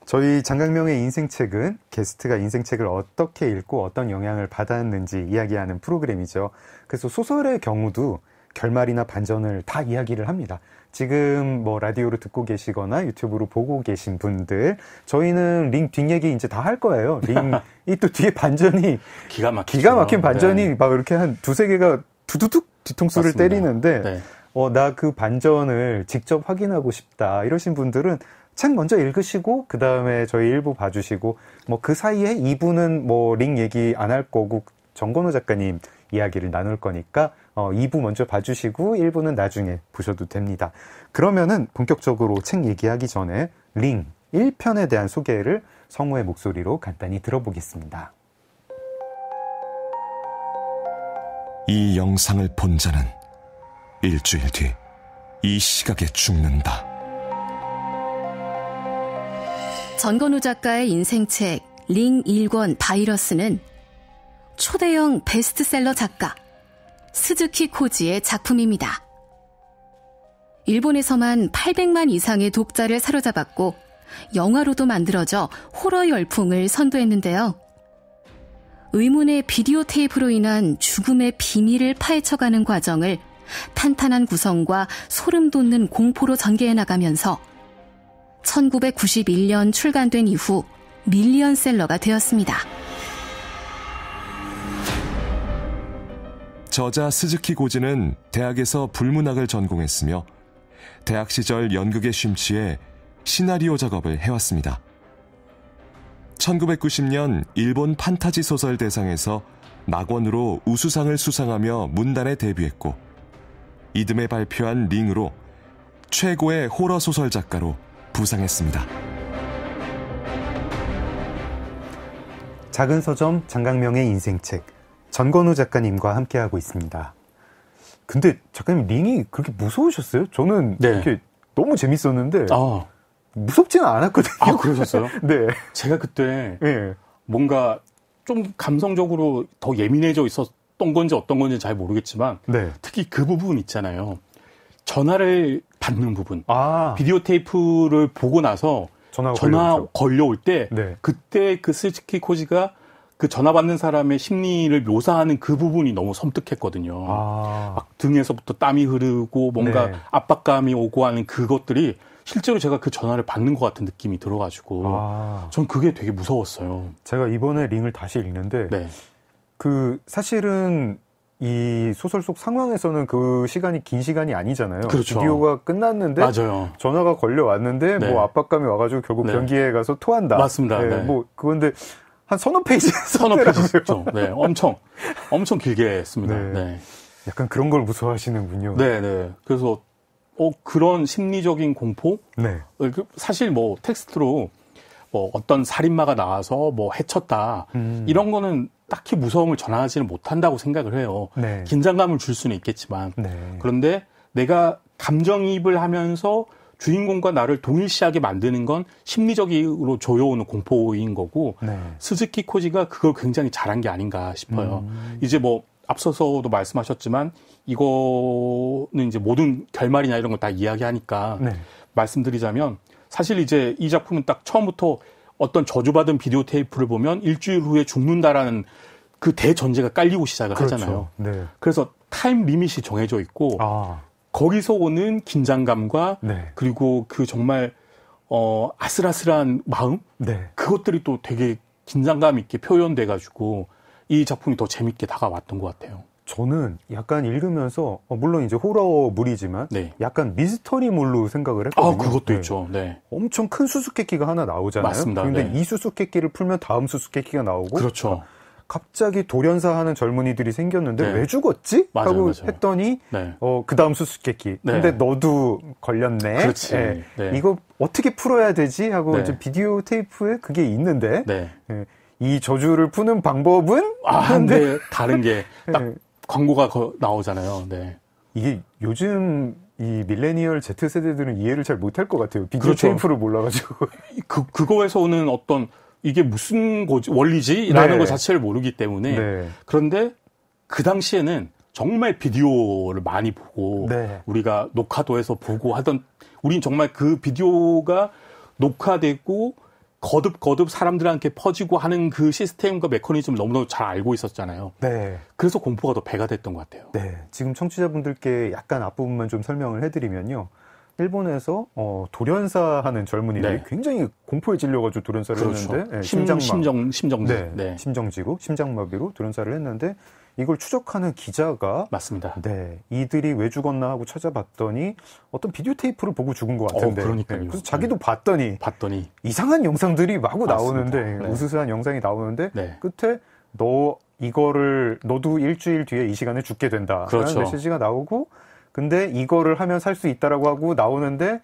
Speaker 2: 저희 장강명의 인생책은 게스트가 인생책을 어떻게 읽고 어떤 영향을 받았는지 이야기하는 프로그램이죠. 그래서 소설의 경우도 결말이나 반전을 다 이야기를 합니다. 지금 뭐 라디오로 듣고 계시거나 유튜브로 보고 계신 분들, 저희는 링 뒷얘기 이제 다 할 거예요. 링이 또 뒤에 반전이 기가 막힌 반전이
Speaker 4: 네.
Speaker 2: 막 이렇게 한 두세 개가 두두둑 뒤통수를
Speaker 4: 맞습니다.
Speaker 2: 때리는데
Speaker 4: 네.
Speaker 2: 나 그 반전을 직접 확인하고 싶다 이러신 분들은 책 먼저 읽으시고 그 다음에 저희 1부 봐주시고 뭐 그 사이에 2부는 뭐 링 얘기 안 할 거고 정건호 작가님 이야기를 나눌 거니까 2부 먼저 봐주시고 1부는 나중에 보셔도 됩니다. 그러면은 본격적으로 책 얘기하기 전에 링 1편에 대한 소개를 성우의 목소리로 간단히 들어보겠습니다.
Speaker 1: 이 영상을 본 자는 일주일 뒤 이 시각에 죽는다.
Speaker 3: 전건우 작가의 인생책 링 1권 바이러스는 초대형 베스트셀러 작가 스즈키 코지의 작품입니다. 일본에서만 800만 이상의 독자를 사로잡았고 영화로도 만들어져 호러 열풍을 선도했는데요. 의문의 비디오 테이프로 인한 죽음의 비밀을 파헤쳐가는 과정을 탄탄한 구성과 소름 돋는 공포로 전개해 나가면서 1991년 출간된 이후 밀리언셀러가 되었습니다.
Speaker 1: 저자 스즈키 고지는 대학에서 불문학을 전공했으며 대학 시절 연극에 심취해 시나리오 작업을 해왔습니다. 1990년 일본 판타지 소설 대상에서 낙원으로 우수상을 수상하며 문단에 데뷔했고 이듬해 발표한 링으로 최고의 호러 소설 작가로 부상했습니다.
Speaker 2: 작은 서점 장강명의 인생책 전건우 작가님과 함께하고 있습니다. 근데 작가님 링이 그렇게 무서우셨어요? 저는
Speaker 4: 네.
Speaker 2: 이렇게 너무 재밌었는데 무섭지는 않았거든요.
Speaker 4: 그러셨어요?
Speaker 2: 네.
Speaker 4: 제가 그때
Speaker 2: 네.
Speaker 4: 뭔가 좀 감성적으로 더 예민해져 있었던 건지 어떤 건지 잘 모르겠지만
Speaker 2: 네.
Speaker 4: 특히 그 부분 있잖아요. 전화를 받는 부분.
Speaker 2: 아.
Speaker 4: 비디오 테이프를 보고 나서 전화 걸려올 때
Speaker 2: 네.
Speaker 4: 그때 그 스즈키 코지가 그 전화 받는 사람의 심리를 묘사하는 그 부분이 너무 섬뜩했거든요. 막 등에서부터 땀이 흐르고 뭔가
Speaker 2: 네.
Speaker 4: 압박감이 오고 하는 그것들이 실제로 제가 그 전화를 받는 것 같은 느낌이 들어가지고 전 그게 되게 무서웠어요.
Speaker 2: 제가 이번에 링을 다시 읽는데
Speaker 4: 네.
Speaker 2: 그 사실은 이 소설 속 상황에서는 그 시간이 긴 시간이 아니잖아요.
Speaker 4: 그렇죠.
Speaker 2: 비디오가 끝났는데
Speaker 4: 맞아요.
Speaker 2: 전화가 걸려왔는데
Speaker 4: 네.
Speaker 2: 뭐 압박감이 와가지고 결국
Speaker 4: 네.
Speaker 2: 변기에 가서 토한다.
Speaker 4: 맞습니다.
Speaker 2: 네.
Speaker 4: 네.
Speaker 2: 뭐 그건데 한 서너 페이지
Speaker 4: 썼죠. 네, 엄청 길게 했습니다.
Speaker 2: 네.
Speaker 4: 네.
Speaker 2: 약간 그런 걸 무서워하시는군요.
Speaker 4: 네. 그래서 그런 심리적인 공포?
Speaker 2: 네.
Speaker 4: 사실 뭐 텍스트로 뭐 어떤 살인마가 나와서 뭐 해쳤다. 이런 거는 딱히 무서움을 전하지는 못한다고 생각을 해요.
Speaker 2: 네.
Speaker 4: 긴장감을 줄 수는 있겠지만.
Speaker 2: 네.
Speaker 4: 그런데 내가 감정이입을 하면서 주인공과 나를 동일시하게 만드는 건 심리적으로 조여오는 공포인 거고
Speaker 2: 네.
Speaker 4: 스즈키 코지가 그걸 굉장히 잘한 게 아닌가 싶어요. 이제 뭐 앞서서도 말씀하셨지만 이거는 이제 모든 결말이나 이런 거 다 이야기하니까
Speaker 2: 네.
Speaker 4: 말씀드리자면 사실 이제 이 작품은 딱 처음부터 어떤 저주받은 비디오 테이프를 보면 일주일 후에 죽는다라는 그 대전제가 깔리고 시작을
Speaker 2: 그렇죠.
Speaker 4: 하잖아요.
Speaker 2: 네.
Speaker 4: 그래서 타임 리밋이 정해져 있고 거기서 오는 긴장감과
Speaker 2: 네.
Speaker 4: 그리고 그 정말 아슬아슬한 마음
Speaker 2: 네.
Speaker 4: 그것들이 또 되게 긴장감 있게 표현돼가지고 이 작품이 더 재밌게 다가왔던 것 같아요.
Speaker 2: 저는 약간 읽으면서 물론 이제 호러물이지만
Speaker 4: 네.
Speaker 2: 약간 미스터리물로 생각을 했거든요.
Speaker 4: 그것도
Speaker 2: 네.
Speaker 4: 있죠. 네.
Speaker 2: 엄청 큰 수수께끼가 하나 나오잖아요.
Speaker 4: 맞습니다.
Speaker 2: 그런데
Speaker 4: 네.
Speaker 2: 이 수수께끼를 풀면 다음 수수께끼가 나오고
Speaker 4: 그렇죠.
Speaker 2: 갑자기 돌연사하는 젊은이들이 생겼는데
Speaker 4: 네.
Speaker 2: 왜 죽었지?
Speaker 4: 맞아요,
Speaker 2: 하고
Speaker 4: 맞아요.
Speaker 2: 했더니
Speaker 4: 네.
Speaker 2: 그 다음 수수께끼.
Speaker 4: 네.
Speaker 2: 근데 너도 걸렸네.
Speaker 4: 그렇지.
Speaker 2: 네.
Speaker 4: 네.
Speaker 2: 이거 어떻게 풀어야 되지? 하고
Speaker 4: 네.
Speaker 2: 이제 비디오 테이프에 그게 있는데
Speaker 4: 네.
Speaker 2: 이 저주를 푸는 방법은
Speaker 4: 근데 다른 게 딱
Speaker 2: 네.
Speaker 4: 광고가 나오잖아요. 네.
Speaker 2: 이게 요즘 이 밀레니얼 Z세대들은 이해를 잘 못할 것 같아요. 비디오
Speaker 4: 그렇죠.
Speaker 2: 테이프를 몰라가지고.
Speaker 4: 그거에서 오는 어떤 이게 무슨 원리지라는
Speaker 2: 네.
Speaker 4: 것 자체를 모르기 때문에
Speaker 2: 네.
Speaker 4: 그런데 그 당시에는 정말 비디오를 많이 보고
Speaker 2: 네.
Speaker 4: 우리가 녹화도 해서 보고 하던 우린 정말 그 비디오가 녹화되고 거듭 사람들한테 퍼지고 하는 그 시스템과 메커니즘을 너무너무 잘 알고 있었잖아요.
Speaker 2: 네.
Speaker 4: 그래서 공포가 더 배가 됐던 것 같아요.
Speaker 2: 네. 지금 청취자분들께 약간 앞부분만 좀 설명을 해드리면요. 일본에서 돌연사하는 젊은이들이
Speaker 4: 네.
Speaker 2: 굉장히 공포에 질려가지고 돌연사를
Speaker 4: 그렇죠.
Speaker 2: 했는데 네,
Speaker 4: 심정지.
Speaker 2: 네,
Speaker 4: 네.
Speaker 2: 심정지고 심장마비로 돌연사를 했는데 이걸 추적하는 기자가
Speaker 4: 맞습니다.
Speaker 2: 네, 이들이 왜 죽었나 하고 찾아봤더니 어떤 비디오 테이프를 보고 죽은 것 같은데
Speaker 4: 그러니까요.
Speaker 2: 네, 그래서 자기도 봤더니 이상한 영상들이 마구
Speaker 4: 맞습니다.
Speaker 2: 나오는데
Speaker 4: 네.
Speaker 2: 으스스한 영상이 나오는데
Speaker 4: 네.
Speaker 2: 끝에 너도 일주일 뒤에 이 시간에 죽게 된다
Speaker 4: 그렇죠.
Speaker 2: 라는 메시지가 나오고 근데 이거를 하면 살 수 있다라고 하고 나오는데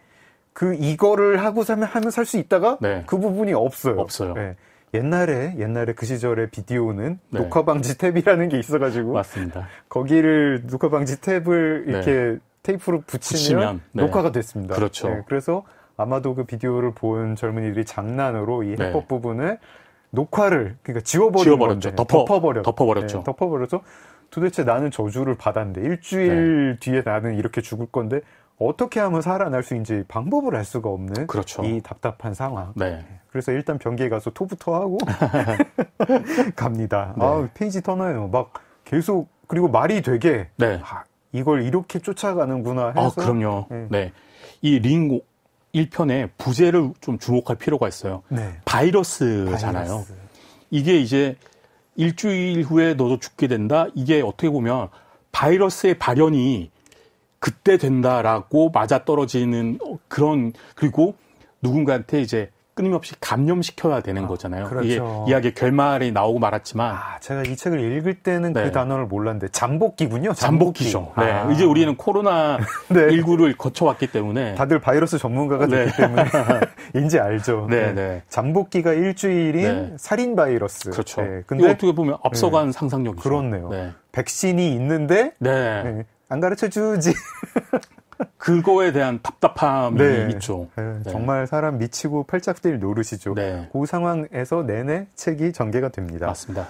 Speaker 2: 이거를 하고 하면 살 수 있다가
Speaker 4: 네.
Speaker 2: 그 부분이 없어요.
Speaker 4: 없어요.
Speaker 2: 네. 옛날에 그 시절의 비디오는
Speaker 4: 네.
Speaker 2: 녹화 방지 탭이라는 게 있어가지고
Speaker 4: 맞습니다.
Speaker 2: 거기를 녹화 방지 탭을
Speaker 4: 네.
Speaker 2: 이렇게 테이프로 붙이면
Speaker 4: 네.
Speaker 2: 녹화가 됐습니다.
Speaker 4: 그렇죠.
Speaker 2: 네, 그래서 아마도 그 비디오를 본 젊은이들이 장난으로 이 해법
Speaker 4: 네.
Speaker 2: 부분을 녹화를 그러니까 지워버렸죠.
Speaker 4: 덮어버렸죠.
Speaker 2: 네, 덮어버려서 도대체 나는 저주를 받았는데 일주일 뒤에 나는 이렇게 죽을 건데 어떻게 하면 살아날 수 있는지 방법을 알 수가 없는
Speaker 4: 그렇죠.
Speaker 2: 이 답답한 상황.
Speaker 4: 네.
Speaker 2: 그래서 일단 변기에 가서 토부터 하고 갑니다.
Speaker 4: 네.
Speaker 2: 페이지 터너요. 막 계속 그리고 말이 되게
Speaker 4: 네.
Speaker 2: 이걸 이렇게 쫓아가는구나 해서
Speaker 4: 그럼요. 네. 이 링 1편에 부제를 좀 주목할 필요가 있어요.
Speaker 2: 네.
Speaker 4: 바이러스잖아요. 이게 이제 일주일 후에 너도 죽게 된다. 이게 어떻게 보면 바이러스의 발현이 그때 된다라고 맞아떨어지는 그런 그리고 누군가한테 이제 끊임없이 감염시켜야 되는 거잖아요.
Speaker 2: 그렇죠.
Speaker 4: 이게 이야기의 결말이 나오고 말았지만
Speaker 2: 제가 이 책을 읽을 때는
Speaker 4: 네.
Speaker 2: 그 단어를 몰랐는데 잠복기군요.
Speaker 4: 잠복기죠. 네. 이제 우리는 코로나
Speaker 2: 네.
Speaker 4: 19를 거쳐왔기 때문에
Speaker 2: 다들 바이러스 전문가가 됐기
Speaker 4: 네.
Speaker 2: 때문에 인지 알죠.
Speaker 4: 네, 네.
Speaker 2: 잠복기가 일주일인
Speaker 4: 네.
Speaker 2: 살인 바이러스.
Speaker 4: 그렇죠.
Speaker 2: 네.
Speaker 4: 근데
Speaker 2: 근데
Speaker 4: 어떻게 보면 앞서간 상상력이죠.
Speaker 2: 그렇네요.
Speaker 4: 네.
Speaker 2: 백신이 있는데
Speaker 4: 네.
Speaker 2: 안 가르쳐 주지.
Speaker 4: 그거에 대한 답답함이
Speaker 2: 네.
Speaker 4: 있죠.
Speaker 2: 네.
Speaker 4: 네.
Speaker 2: 정말 사람 미치고 팔짝 뛸 노릇이죠.
Speaker 4: 네.
Speaker 2: 그 상황에서 내내 책이 전개가 됩니다.
Speaker 4: 맞습니다.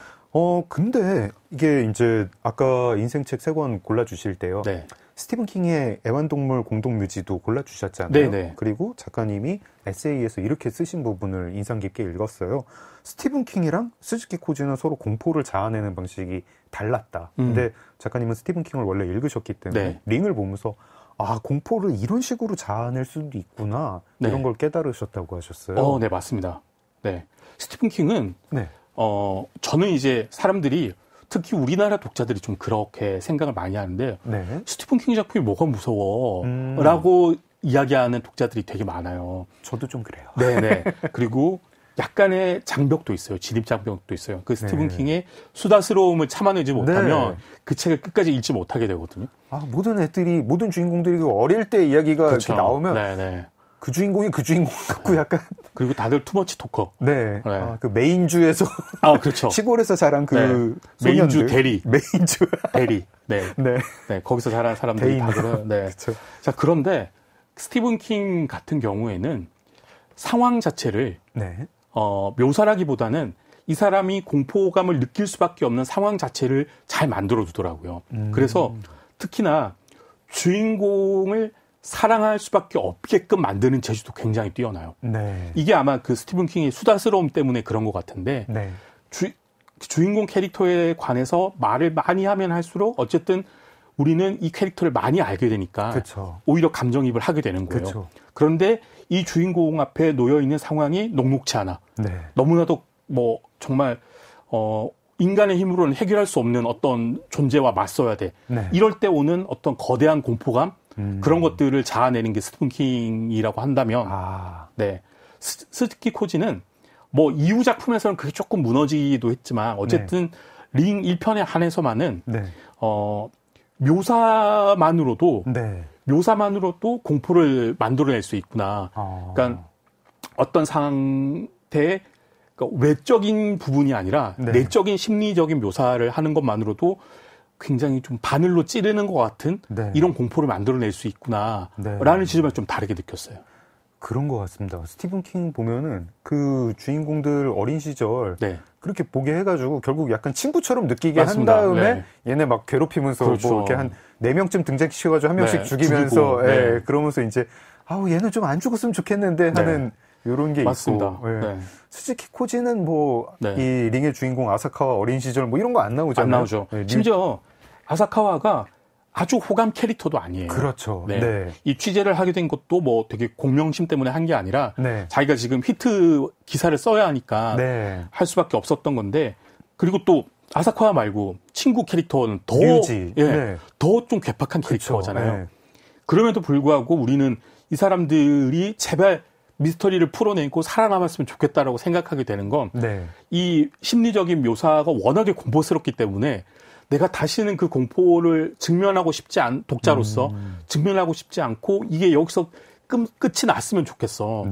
Speaker 2: 근데 이게 이제 아까 인생책 3권 골라주실 때요.
Speaker 4: 네.
Speaker 2: 스티븐 킹의 애완동물 공동묘지도 골라주셨잖아요.
Speaker 4: 네네.
Speaker 2: 그리고 작가님이 에세이에서 이렇게 쓰신 부분을 인상 깊게 읽었어요. 스티븐 킹이랑 스즈키 코지는 서로 공포를 자아내는 방식이 달랐다. 근데 작가님은 스티븐 킹을 원래 읽으셨기 때문에
Speaker 4: 네.
Speaker 2: 링을 보면서 공포를 이런 식으로 자아낼 수도 있구나.
Speaker 4: 네.
Speaker 2: 이런 걸 깨달으셨다고 하셨어요.
Speaker 4: 네, 맞습니다. 네. 스티븐 킹은
Speaker 2: 네.
Speaker 4: 저는 이제 사람들이 특히 우리나라 독자들이 좀 그렇게 생각을 많이 하는데
Speaker 2: 네.
Speaker 4: 스티븐 킹 작품이 뭐가 무서워 라고 이야기하는 독자들이 되게 많아요.
Speaker 2: 저도 좀 그래요.
Speaker 4: 네네. 그리고 약간의 장벽도 있어요. 진입 장벽도 있어요. 그 스티븐 킹의 수다스러움을 참아내지 못하면 그 책을 끝까지 읽지 못하게 되거든요.
Speaker 2: 모든 주인공들이 모든 때 이야기가 그렇죠. 이렇게 나오면 그 주인공이 그 주인공 같고 약간
Speaker 4: 그리고 다들 투머치 토커.
Speaker 2: 그 메인주에서
Speaker 4: 그렇죠.
Speaker 2: 시골에서 자란 그
Speaker 4: 메인주 대리.
Speaker 2: 메인주
Speaker 4: 대리. 거기서 자란 사람들이 다들
Speaker 2: 그렇죠.
Speaker 4: 자, 그런데 스티븐 킹 같은 경우에는 상황 자체를 묘사라기보다는 이 사람이 공포감을 느낄 수밖에 없는 상황 자체를 잘 만들어 두더라고요. 그래서 특히나 주인공을 사랑할 수밖에 없게끔 만드는 재주도 굉장히 뛰어나요. 이게 아마 그 스티븐 킹의 수다스러움 때문에 그런 것 같은데 주인공 캐릭터에 관해서 말을 많이 하면 할수록 어쨌든 우리는 이 캐릭터를 많이 알게 되니까
Speaker 2: 그쵸.
Speaker 4: 오히려 감정이입을 하게 되는 거예요.
Speaker 2: 그쵸.
Speaker 4: 그런데 이 주인공 앞에 놓여 있는 상황이 녹록치 않아. 너무나도 뭐 정말 인간의 힘으로는 해결할 수 없는 어떤 존재와 맞서야 돼. 이럴 때 오는 어떤 거대한 공포감 그런 것들을 자아내는 게 스티븐 킹이라고 한다면 스즈키 코지는 뭐 이후 작품에서는 그게 조금 무너지기도 했지만 어쨌든 링 1편에 한해서만은 묘사만으로도 공포를 만들어낼 수 있구나. 그러니까 어떤 상태의 그러니까 외적인 부분이 아니라 내적인 심리적인 묘사를 하는 것만으로도 굉장히 좀 바늘로 찌르는 것 같은 이런 공포를 만들어낼 수 있구나라는 지점을 좀 다르게 느꼈어요.
Speaker 2: 그런 것 같습니다. 스티븐 킹 보면은 그 주인공들 어린 시절 그렇게 보게 해가지고 결국 약간 친구처럼 느끼게
Speaker 4: 맞습니다.
Speaker 2: 한 다음에 얘네 막 괴롭히면서
Speaker 4: 그렇죠.
Speaker 2: 뭐 이렇게 한 4명쯤 등장시켜가지고 한 명씩 죽이면서 그러면서 이제 얘는 좀 안 죽었으면 좋겠는데 하는 요런 게
Speaker 4: 맞습니다.
Speaker 2: 있고 스즈키 코지는 뭐 이 링의 주인공 아사카와 어린 시절 뭐 이런 거 안 나오잖아요.
Speaker 4: 안 나오죠. 심지어 아사카와가 아주 호감 캐릭터도 아니에요.
Speaker 2: 그렇죠.
Speaker 4: 이 취재를 하게 된 것도 뭐 되게 공명심 때문에 한 게 아니라 자기가 지금 히트 기사를 써야 하니까 할 수밖에 없었던 건데 그리고 또 아사카와 말고 친구 캐릭터는 더 좀 괴팍한 캐릭터잖아요. 그럼에도 불구하고 우리는 이 사람들이 제발 미스터리를 풀어내고 살아남았으면 좋겠다라고 생각하게 되는 건 이 심리적인 묘사가 워낙에 공포스럽기 때문에 내가 다시는 그 공포를 독자로서 직면하고 싶지 않고 이게 여기서 끝이 났으면 좋겠어.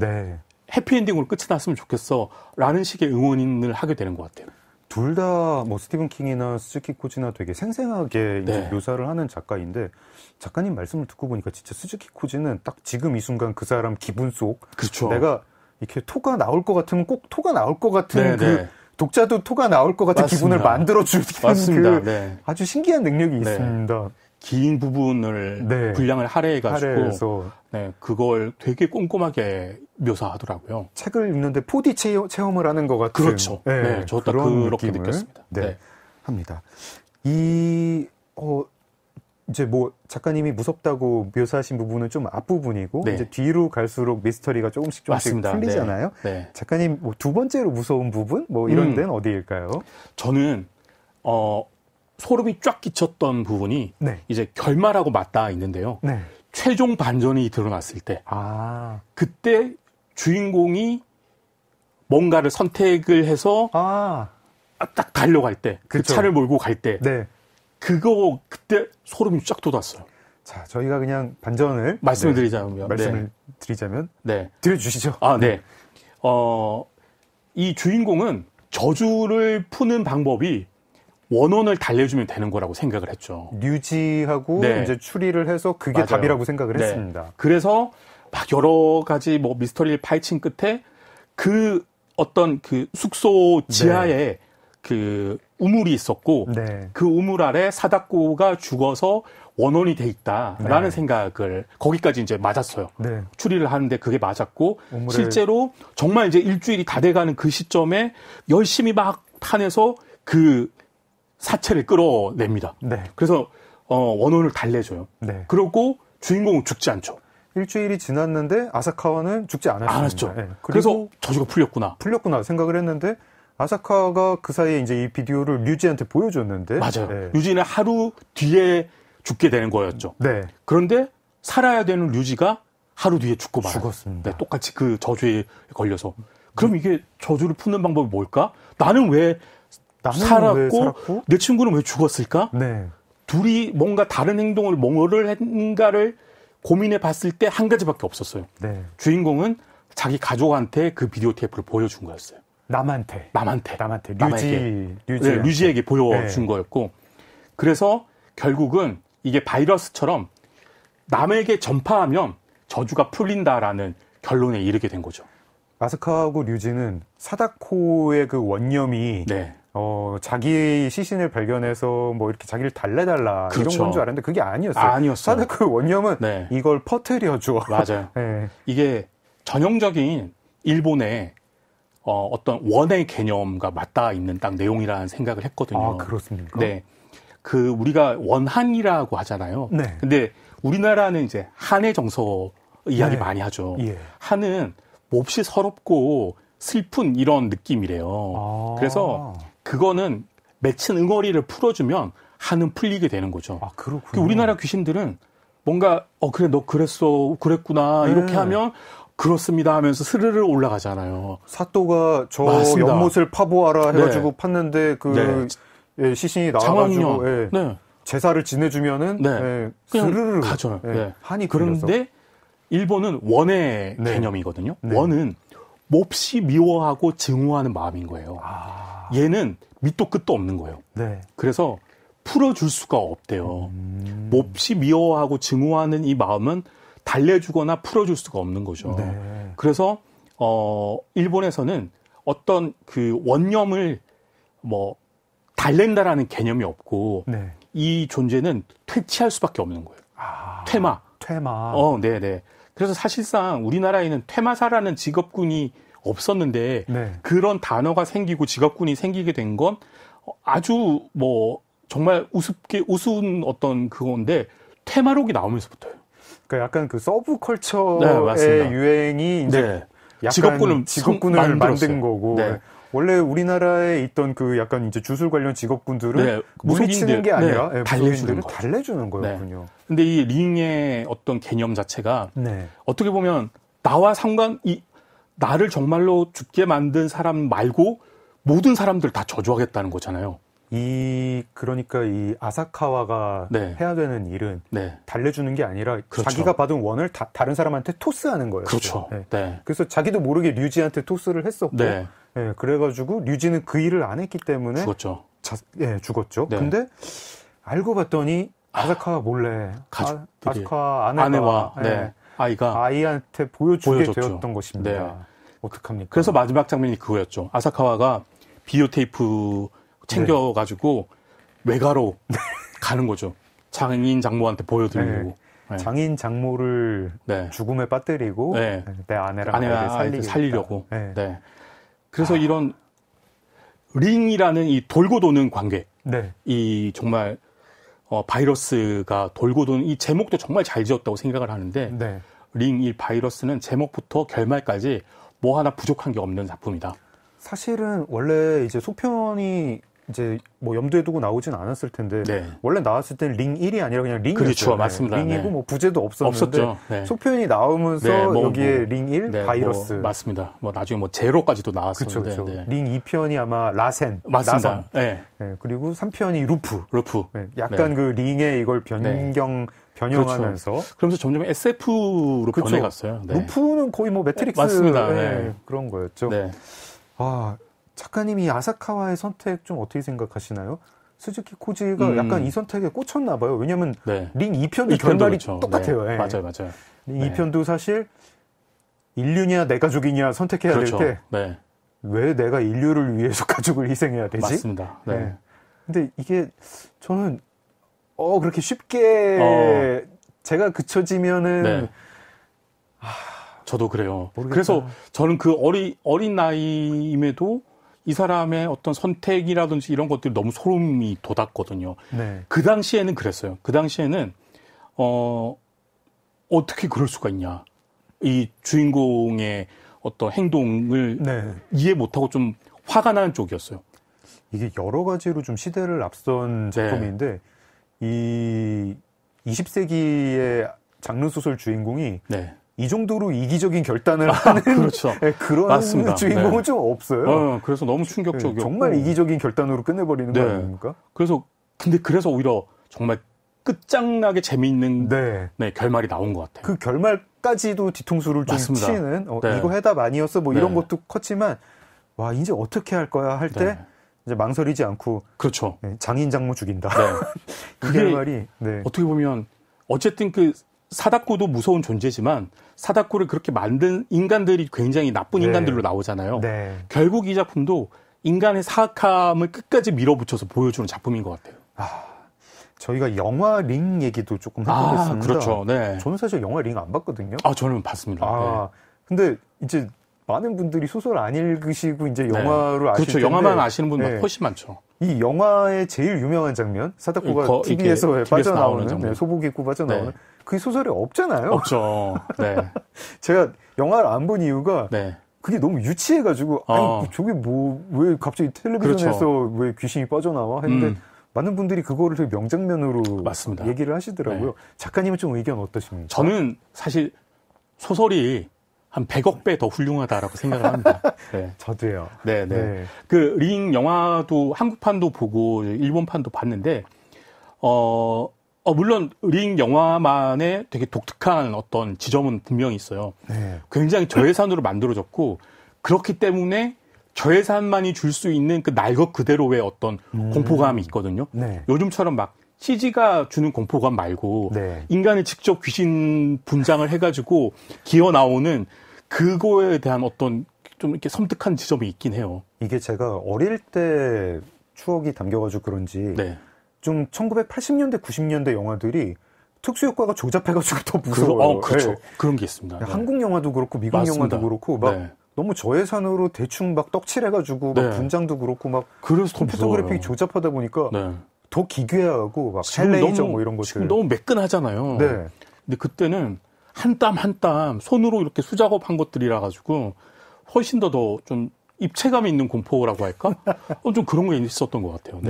Speaker 4: 해피엔딩으로 끝이 났으면 좋겠어. 라는 식의 응원을 하게 되는 것 같아요.
Speaker 2: 둘 다 뭐 스티븐 킹이나 스즈키 코지나 되게 생생하게 이제 묘사를 하는 작가인데 작가님 말씀을 듣고 보니까 진짜 스즈키 코지는 딱 지금 이 순간 그 사람 기분 속 내가 이렇게 토가 나올 것 같으면 꼭 토가 나올 것 같은 그 독자도 토가 나올 것 같은 기분을 만들어주는 그 아주 신기한 능력이 있습니다.
Speaker 4: 긴 부분을 분량을 할애해가지고 그걸 되게 꼼꼼하게 묘사하더라고요.
Speaker 2: 책을 읽는데 4D 체험을 하는 것 같은
Speaker 4: 그렇죠. 저도 그렇게 느꼈습니다.
Speaker 2: 합니다. 이제 뭐 작가님이 무섭다고 묘사하신 부분은 좀 앞부분이고 이제 뒤로 갈수록 미스터리가 조금씩 풀리잖아요. 작가님 뭐 두 번째로 무서운 부분 뭐 이런 데는 어디일까요?
Speaker 4: 저는 소름이 쫙 끼쳤던 부분이 이제 결말하고 맞닿아 있는데요. 최종 반전이 드러났을 때 그때 주인공이 뭔가를 선택을 해서 딱 달려갈 때 그 차를 몰고 갈 때 그때 소름이 쫙 돋았어요.
Speaker 2: 자, 저희가 그냥 반전을
Speaker 4: 말씀을 드리자면
Speaker 2: 드려주시죠.
Speaker 4: 이 주인공은 저주를 푸는 방법이 원혼을 달래주면 되는 거라고 생각을 했죠.
Speaker 2: 류지하고 이제 추리를 해서 그게 답이라고 생각을 했습니다.
Speaker 4: 그래서 막 여러 가지 뭐 미스터리를 파헤친 끝에 그 어떤 그 숙소 지하에 그 우물이 있었고 그 우물 아래 사다코가 죽어서 원혼이 돼 있다라는 생각을 거기까지 이제 맞았어요. 추리를 하는데 그게 맞았고 실제로 정말 이제 일주일이 다 돼가는 그 시점에 열심히 막 파내서 그 사체를 끌어냅니다. 그래서 원혼을 달래줘요. 그리고 주인공은 죽지 않죠.
Speaker 2: 일주일이 지났는데 아사카와는 죽지 않았죠.
Speaker 4: 그래서 저주가 풀렸구나
Speaker 2: 생각을 했는데 아사카가 그 사이에 이제 이 비디오를 류지한테 보여줬는데
Speaker 4: 류지는 하루 뒤에 죽게 되는 거였죠. 그런데 살아야 되는 류지가 하루 뒤에 죽고 말아요.
Speaker 2: 죽었습니다.
Speaker 4: 똑같이 그 저주에 걸려서 그럼 이게 저주를 푸는 방법이 뭘까? 나는 왜 살았고 내 친구는 왜 죽었을까?
Speaker 2: 네.
Speaker 4: 둘이 뭔가 다른 행동을 뭐를 했는가를 고민해 봤을 때 한 가지밖에 없었어요.
Speaker 2: 네.
Speaker 4: 주인공은 자기 가족한테 그 비디오 테이프를 보여준 거였어요.
Speaker 2: 남한테.
Speaker 4: 류지에게 보여준
Speaker 2: 네.
Speaker 4: 거였고, 그래서 결국은 이게 바이러스처럼 남에게 전파하면 저주가 풀린다라는 결론에 이르게 된 거죠.
Speaker 2: 아사카하고 류지는 사다코의 그 원념이
Speaker 4: 네.
Speaker 2: 자기 시신을 발견해서 뭐 이렇게 자기를 달래달라
Speaker 4: 그렇죠.
Speaker 2: 이런 건 줄 알았는데 그게 아니었어요.
Speaker 4: 아니었어요.
Speaker 2: 사다코의 원념은
Speaker 4: 네.
Speaker 2: 이걸 퍼뜨려줘.
Speaker 4: 맞아요.
Speaker 2: 네.
Speaker 4: 이게 전형적인 일본의 어떤 원의 개념과 맞닿아 있는 딱 내용이라는 생각을 했거든요.
Speaker 2: 아, 그렇습니까?
Speaker 4: 네. 그 우리가 원한이라고 하잖아요.
Speaker 2: 네.
Speaker 4: 근데 우리나라는 이제 한의 정서 이야기
Speaker 2: 네.
Speaker 4: 많이 하죠.
Speaker 2: 예.
Speaker 4: 한은 몹시 서럽고 슬픈 이런 느낌이래요. 그래서 그거는 맺힌 응어리를 풀어주면 한은 풀리게 되는 거죠.
Speaker 2: 아, 그렇군요.
Speaker 4: 우리나라 귀신들은 뭔가 그래 너 그랬구나 이렇게
Speaker 2: 네.
Speaker 4: 하면 그렇습니다 하면서 스르르 올라가잖아요.
Speaker 2: 사또가 저
Speaker 4: 맞습니다.
Speaker 2: 연못을 파보아라 해가지고
Speaker 4: 네.
Speaker 2: 팠는데 그 예, 시신이 나와가지고 예,
Speaker 4: 네.
Speaker 2: 제사를 지내주면은
Speaker 4: 네.
Speaker 2: 예,
Speaker 4: 그냥
Speaker 2: 스르르
Speaker 4: 가죠.
Speaker 2: 예,
Speaker 4: 네.
Speaker 2: 한이 풀려서.
Speaker 4: 그런데 일본은 원의
Speaker 2: 네.
Speaker 4: 개념이거든요.
Speaker 2: 네.
Speaker 4: 원은 몹시 미워하고 증오하는 마음인 거예요. 얘는 밑도 끝도 없는 거예요.
Speaker 2: 네.
Speaker 4: 그래서 풀어줄 수가 없대요. 몹시 미워하고 증오하는 이 마음은 달래주거나 풀어줄 수가 없는 거죠.
Speaker 2: 네.
Speaker 4: 그래서 일본에서는 어떤 그 원념을 뭐 달랜다라는 개념이 없고
Speaker 2: 네.
Speaker 4: 이 존재는 퇴치할 수밖에 없는 거예요. 퇴마. 네네. 그래서 사실상 우리나라에는 퇴마사라는 직업군이 없었는데
Speaker 2: 네.
Speaker 4: 그런 단어가 생기고 직업군이 생기게 된 건 아주 뭐 정말 우스운 어떤 그건데 퇴마록이 나오면서부터요.
Speaker 2: 그러니까 약간 그 서브컬처의
Speaker 4: 네, 맞습니다.
Speaker 2: 유행이 이제
Speaker 4: 네.
Speaker 2: 약간 직업군을 만든
Speaker 4: 만들었어요.
Speaker 2: 거고
Speaker 4: 네.
Speaker 2: 원래 우리나라에 있던 그 약간 이제 주술 관련 직업군들은
Speaker 4: 네,
Speaker 2: 물리치는 게 아니라
Speaker 4: 네,
Speaker 2: 달래주는 거였군요.
Speaker 4: 네. 근데 이 링의 어떤 개념 자체가
Speaker 2: 네.
Speaker 4: 어떻게 보면 나와 나를 정말로 죽게 만든 사람 말고 모든 사람들 다 저주하겠다는 거잖아요.
Speaker 2: 그러니까 이 아사카와가
Speaker 4: 네.
Speaker 2: 해야 되는 일은
Speaker 4: 네.
Speaker 2: 달래주는 게 아니라
Speaker 4: 그렇죠.
Speaker 2: 자기가 받은 원을 다른 사람한테 토스하는 거예요.
Speaker 4: 그렇죠.
Speaker 2: 네.
Speaker 4: 네.
Speaker 2: 그래서 자기도 모르게 류지한테 토스를 했었고,
Speaker 4: 네.
Speaker 2: 네, 그래가지고 류지는 그 일을 안 했기 때문에
Speaker 4: 죽었죠.
Speaker 2: 죽었죠.
Speaker 4: 네.
Speaker 2: 근데 알고 봤더니 아사카가 몰래 아사카
Speaker 4: 아내와
Speaker 2: 네.
Speaker 4: 아이가
Speaker 2: 아이한테 보여주게
Speaker 4: 보여줬죠.
Speaker 2: 되었던 것입니다.
Speaker 4: 네.
Speaker 2: 어떡합니까?
Speaker 4: 그래서 마지막 장면이 그거였죠. 아사카와가 비디오 테이프 챙겨가지고 외가로 가는 거죠. 장인 장모한테 보여드리려고.
Speaker 2: 네. 장인 장모를
Speaker 4: 네.
Speaker 2: 죽음에 빠뜨리고
Speaker 4: 네.
Speaker 2: 내 아내랑 아이를
Speaker 4: 살리려고.
Speaker 2: 네.
Speaker 4: 네. 그래서 이런 링이라는 이 돌고 도는 관계,
Speaker 2: 네.
Speaker 4: 이 정말 바이러스가 돌고 도는 이 제목도 정말 잘 지었다고 생각을 하는데
Speaker 2: 네.
Speaker 4: 링 이 바이러스는 제목부터 결말까지 뭐 하나 부족한 게 없는 작품이다.
Speaker 2: 사실은 원래 이제 소편이 이제 뭐 염두에 두고 나오진 않았을 텐데
Speaker 4: 네.
Speaker 2: 원래 나왔을 때는 링 1이 아니라 그냥 링이었어요.
Speaker 4: 그렇죠, 맞습니다.
Speaker 2: 링이고
Speaker 4: 네.
Speaker 2: 뭐 부제도 없었는데
Speaker 4: 없었죠. 네.
Speaker 2: 소편이 나오면서
Speaker 4: 네,
Speaker 2: 여기에 링 1
Speaker 4: 네,
Speaker 2: 바이러스
Speaker 4: 맞습니다. 뭐 나중에 뭐 제로까지도 나왔었는데
Speaker 2: 그렇죠.
Speaker 4: 네.
Speaker 2: 링 2편이 아마 라센
Speaker 4: 맞습니다.
Speaker 2: 라선.
Speaker 4: 네.
Speaker 2: 네, 그리고 3편이 루프.
Speaker 4: 네.
Speaker 2: 약간
Speaker 4: 네.
Speaker 2: 그 링의 이걸 변형하면서
Speaker 4: 그렇죠. 그러면서 점점 SF로
Speaker 2: 그렇죠.
Speaker 4: 변해갔어요. 네.
Speaker 2: 루프는 거의 뭐 매트릭스
Speaker 4: 맞습니다.
Speaker 2: 네, 그런 거였죠.
Speaker 4: 네.
Speaker 2: 작가님이 아사카와의 선택 좀 어떻게 생각하시나요? 스즈키 코지가 약간 이 선택에 꽂혔나 봐요. 왜냐면 링 2편도 결말이
Speaker 4: 그렇죠.
Speaker 2: 똑같아요.
Speaker 4: 네.
Speaker 2: 네.
Speaker 4: 맞아요.
Speaker 2: 링 2편도 사실 인류냐 내 가족이냐 선택해야
Speaker 4: 그렇죠.
Speaker 2: 될 때 왜 내가 인류를 위해서 가족을 희생해야 되지?
Speaker 4: 맞습니다. 네.
Speaker 2: 근데 이게 저는 그렇게 쉽게 제가 그쳐지면은
Speaker 4: 저도 그래요.
Speaker 2: 모르겠다.
Speaker 4: 그래서 저는 그 어린 나이임에도 이 사람의 어떤 선택이라든지 이런 것들이 너무 소름이 돋았거든요.
Speaker 2: 네.
Speaker 4: 그 당시에는 그랬어요. 그 당시에는 어떻게 그럴 수가 있냐. 이 주인공의 어떤 행동을 이해 못하고 좀 화가 나는 쪽이었어요.
Speaker 2: 이게 여러 가지로 좀 시대를 앞선 작품인데 이 20세기의 장르소설 주인공이 이 정도로 이기적인 결단을 하는
Speaker 4: 그렇죠.
Speaker 2: 네, 그런
Speaker 4: 맞습니다.
Speaker 2: 주인공은
Speaker 4: 네.
Speaker 2: 좀 없어요.
Speaker 4: 그래서 너무 충격적이었고
Speaker 2: 정말 이기적인 결단으로 끝내버리는 거 아닙니까?
Speaker 4: 그래서 오히려 정말 끝장나게 재미있는
Speaker 2: 네.
Speaker 4: 결말이 나온 것 같아요.
Speaker 2: 그 결말까지도 뒤통수를 좀
Speaker 4: 맞습니다.
Speaker 2: 치는
Speaker 4: 네.
Speaker 2: 이거 해답 아니었어 뭐 이런 것도 컸지만 와 이제 어떻게 할 거야 할 때 이제 망설이지 않고
Speaker 4: 그렇죠.
Speaker 2: 장인 장모 죽인다. 그
Speaker 4: 그게
Speaker 2: 결말이
Speaker 4: 어떻게 보면 어쨌든 그 사다코도 무서운 존재지만 사다코를 그렇게 만든 인간들이 굉장히 나쁜 인간들로 나오잖아요. 결국 이 작품도 인간의 사악함을 끝까지 밀어붙여서 보여주는 작품인 것 같아요.
Speaker 2: 저희가 영화 링 얘기도 조금 해보겠습니다.
Speaker 4: 그렇죠. 네.
Speaker 2: 저는 사실 영화 링 안 봤거든요.
Speaker 4: 저는 봤습니다.
Speaker 2: 근데 이제 많은 분들이 소설 안 읽으시고 이제 영화로 아실
Speaker 4: 그렇죠.
Speaker 2: 텐데
Speaker 4: 영화만 아시는 분들 훨씬 많죠.
Speaker 2: 이 영화의 제일 유명한 장면, 사다코가 TV에서 빠져나오는 소복 입고 빠져나오는 그 소설에 없잖아요.
Speaker 4: 없죠. 네.
Speaker 2: 제가 영화를 안 본 이유가 그게 너무 유치해가지고 아니 저게 뭐 왜 갑자기 텔레비전에서 그렇죠. 왜 귀신이 빠져나와 했는데 많은 분들이 그거를 되게 명장면으로
Speaker 4: 맞습니다.
Speaker 2: 얘기를 하시더라고요. 작가님은 좀 의견 어떠십니까?
Speaker 4: 저는 사실 소설이 한 100억 배 더 훌륭하다라고 생각을 합니다.
Speaker 2: 저도요.
Speaker 4: 네. 그 링 영화도 한국판도 보고 일본판도 봤는데 물론 링 영화만의 되게 독특한 어떤 지점은 분명히 있어요. 굉장히 저예산으로 만들어졌고 그렇기 때문에 저예산만이 줄 수 있는 그 날 것 그대로의 어떤 공포감이 있거든요. 요즘처럼 막 CG가 주는 공포감 말고 인간이 직접 귀신 분장을 해가지고 기어 나오는 그거에 대한 어떤 좀 이렇게 섬뜩한 지점이 있긴 해요.
Speaker 2: 이게 제가 어릴 때 추억이 담겨가지고 그런지 좀 1980년대, 90년대 영화들이 특수효과가 조잡해가지고 더 무서워요.
Speaker 4: 그렇죠. 그런 게 있습니다.
Speaker 2: 한국 영화도 그렇고 미국
Speaker 4: 맞습니다.
Speaker 2: 영화도 그렇고 막 너무 저예산으로 대충 막 떡칠해가지고 막 분장도 그렇고 막
Speaker 4: 그래서
Speaker 2: 컴퓨터 그래픽이 조잡하다 보니까 더 기괴하고 막 헬레이저 뭐 이런 것들
Speaker 4: 지금 너무 매끈하잖아요. 근데 그때는 한 땀 한 땀 손으로 이렇게 수작업한 것들이라 가지고 훨씬 더 좀 입체감 있는 공포라고 할까? 좀 그런 게 있었던 것 같아요.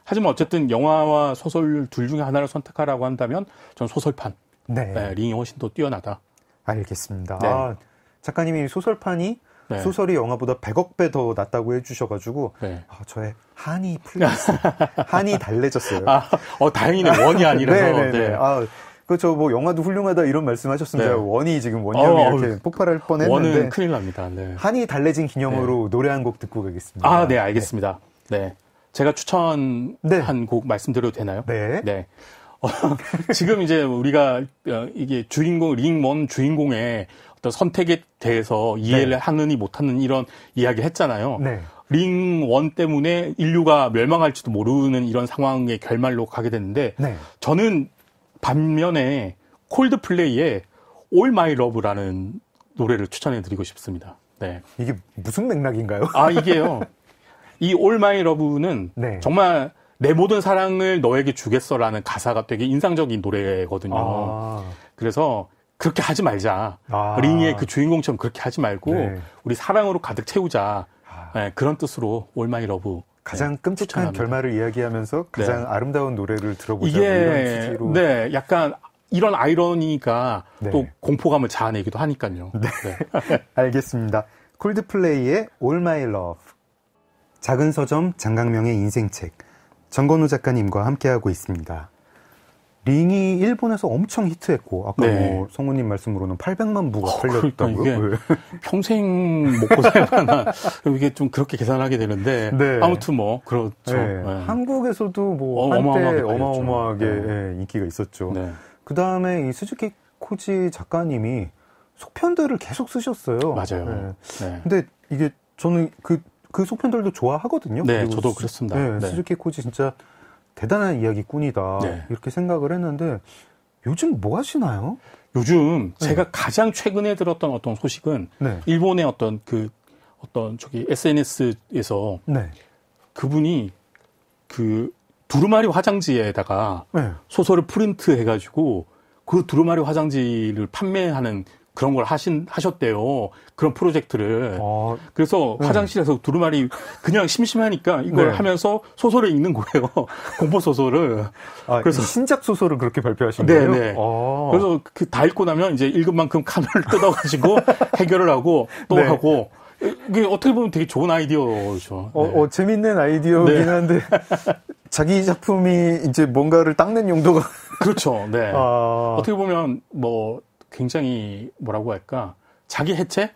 Speaker 4: 하지만 어쨌든 영화와 소설 둘 중에 하나를 선택하라고 한다면 전 소설판. 링이 훨씬 더 뛰어나다.
Speaker 2: 알겠습니다. 작가님이 소설판이 소설이 영화보다 100억 배 더 낫다고 해주셔가지고 저의 한이 풀렸습니다. 한이 달래졌어요.
Speaker 4: 다행이네. 원이 아니라서.
Speaker 2: 그렇죠. 뭐 영화도 훌륭하다 이런 말씀하셨습니다. 원이 지금 원념이 이렇게 폭발할 뻔했는데
Speaker 4: 원은 큰일 납니다.
Speaker 2: 한이 달래진 기념으로 노래 한 곡 듣고 가겠습니다.
Speaker 4: 네, 알겠습니다. 제가 추천한 곡 말씀드려도 되나요? 지금 이제 우리가 이게 주인공 링1 주인공의 어떤 선택에 대해서 이해를 하느니 못하는 이런 이야기를 했잖아요. 링1 때문에 인류가 멸망할지도 모르는 이런 상황의 결말로 가게 됐는데 저는 반면에 콜드플레이의 All My Love라는 노래를 추천해드리고 싶습니다.
Speaker 2: 이게 무슨 맥락인가요?
Speaker 4: 이게요. 이 All My Love는 정말 내 모든 사랑을 너에게 주겠어라는 가사가 되게 인상적인 노래거든요. 그래서 그렇게 하지 말자. 링의 그 주인공처럼 그렇게 하지 말고 우리 사랑으로 가득 채우자. 그런 뜻으로 All My Love.
Speaker 2: 가장 끔찍한
Speaker 4: 추천합니다.
Speaker 2: 결말을 이야기하면서 가장 아름다운 노래를 들어보자.
Speaker 4: 이게 이런 취지로. 약간 이런 아이러니가 또 공포감을 자아내기도 하니까요.
Speaker 2: 알겠습니다. 콜드플레이의 All My Love. 작은 서점 장강명의 인생책. 정건우 작가님과 함께하고 있습니다. 링이 일본에서 엄청 히트했고 아까 뭐 성우님 말씀으로는 800만 부가 팔렸다고요.
Speaker 4: 평생 먹고 살만한 이게 좀 그렇게 계산하게 되는데 아무튼 뭐 그렇죠.
Speaker 2: 한국에서도 뭐 한때 어마어마하게 인기가 있었죠. 그 다음에 이 스즈키 코지 작가님이 속편들을 계속 쓰셨어요.
Speaker 4: 맞아요.
Speaker 2: 근데 이게 저는 그 속편들도 좋아하거든요.
Speaker 4: 저도 그렇습니다.
Speaker 2: 스즈키 코지 진짜 대단한 이야기꾼이다. 이렇게 생각을 했는데 요즘 뭐 하시나요?
Speaker 4: 요즘 제가 가장 최근에 들었던 어떤 소식은 일본의 어떤 SNS에서 그분이 그 두루마리 화장지에다가 소설을 프린트 해가지고 그 두루마리 화장지를 판매하는 그런 걸 하셨대요. 그런 프로젝트를. 그래서 화장실에서 두루마리 그냥 심심하니까 이걸 하면서 소설을 읽는 거예요. 공포 소설을.
Speaker 2: 그래서 신작 소설을 그렇게 발표하신 거예요?
Speaker 4: 네네. 그래서 그 다 읽고 나면 이제 읽은 만큼 칸을 뜯어가지고 해결을 하고 또 하고. 이게 어떻게 보면 되게 좋은 아이디어죠.
Speaker 2: 재밌는 아이디어긴 한데 자기 작품이 이제 뭔가를 닦는 용도가
Speaker 4: 그렇죠. 네. 어떻게 보면 뭐 굉장히 뭐라고 할까 자기 해체?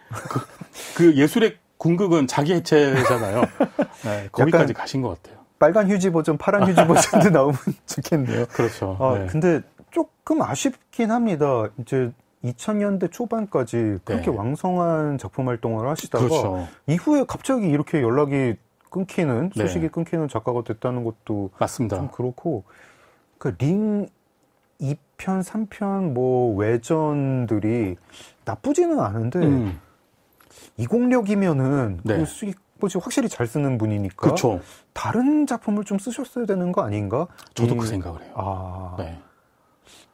Speaker 4: 그 예술의 궁극은 자기 해체잖아요. 네, 거기까지 가신 것 같아요.
Speaker 2: 빨간 휴지 버전, 파란 휴지 버전도 나오면 좋겠네요.
Speaker 4: 그렇죠. 네.
Speaker 2: 근데 조금 아쉽긴 합니다. 이제 2000년대 초반까지 그렇게 왕성한 작품 활동을 하시다가
Speaker 4: 그렇죠.
Speaker 2: 이후에 갑자기 이렇게 연락이 끊기는 소식이 끊기는 작가가 됐다는 것도
Speaker 4: 맞습니다.
Speaker 2: 좀 그렇고 링 2편, 3편 뭐 외전들이 나쁘지는 않은데 이공력이면은 수익 확실히 잘 쓰는 분이니까
Speaker 4: 그렇죠.
Speaker 2: 다른 작품을 좀 쓰셨어야 되는 거 아닌가?
Speaker 4: 저도 그 생각을 해요.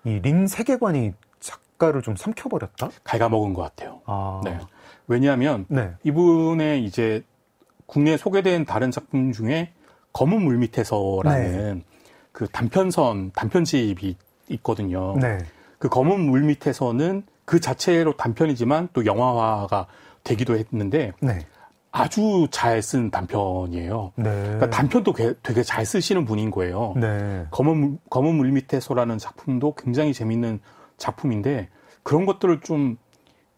Speaker 2: 이 링 세계관이 작가를 좀 삼켜버렸다?
Speaker 4: 갉아먹은 것 같아요. 네. 왜냐하면 이분의 이제 국내에 소개된 다른 작품 중에 검은 물밑에서라는 그 단편집이 있거든요. 그 검은 물밑에서는 그 자체로 단편이지만 또 영화화가 되기도 했는데 아주 잘 쓴 단편이에요. 그러니까 단편도 되게 잘 쓰시는 분인 거예요. 검은 물밑에서라는 작품도 굉장히 재밌는 작품인데 그런 것들을 좀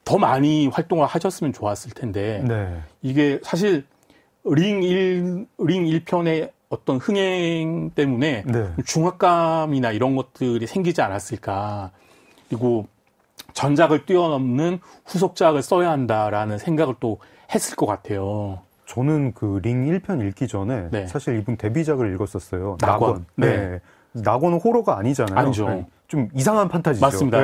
Speaker 4: 더 많이 활동을 하셨으면 좋았을 텐데 이게 사실 링 1편의 어떤 흥행 때문에 중압감이나 이런 것들이 생기지 않았을까. 그리고 전작을 뛰어넘는 후속작을 써야 한다라는 생각을 또 했을 것 같아요.
Speaker 2: 저는 그 링 1편 읽기 전에 사실 이분 데뷔작을 읽었었어요.
Speaker 4: 낙원.
Speaker 2: 낙원은 호러가 아니잖아요.
Speaker 4: 아니죠.
Speaker 2: 좀 이상한 판타지죠.
Speaker 4: 맞습니다.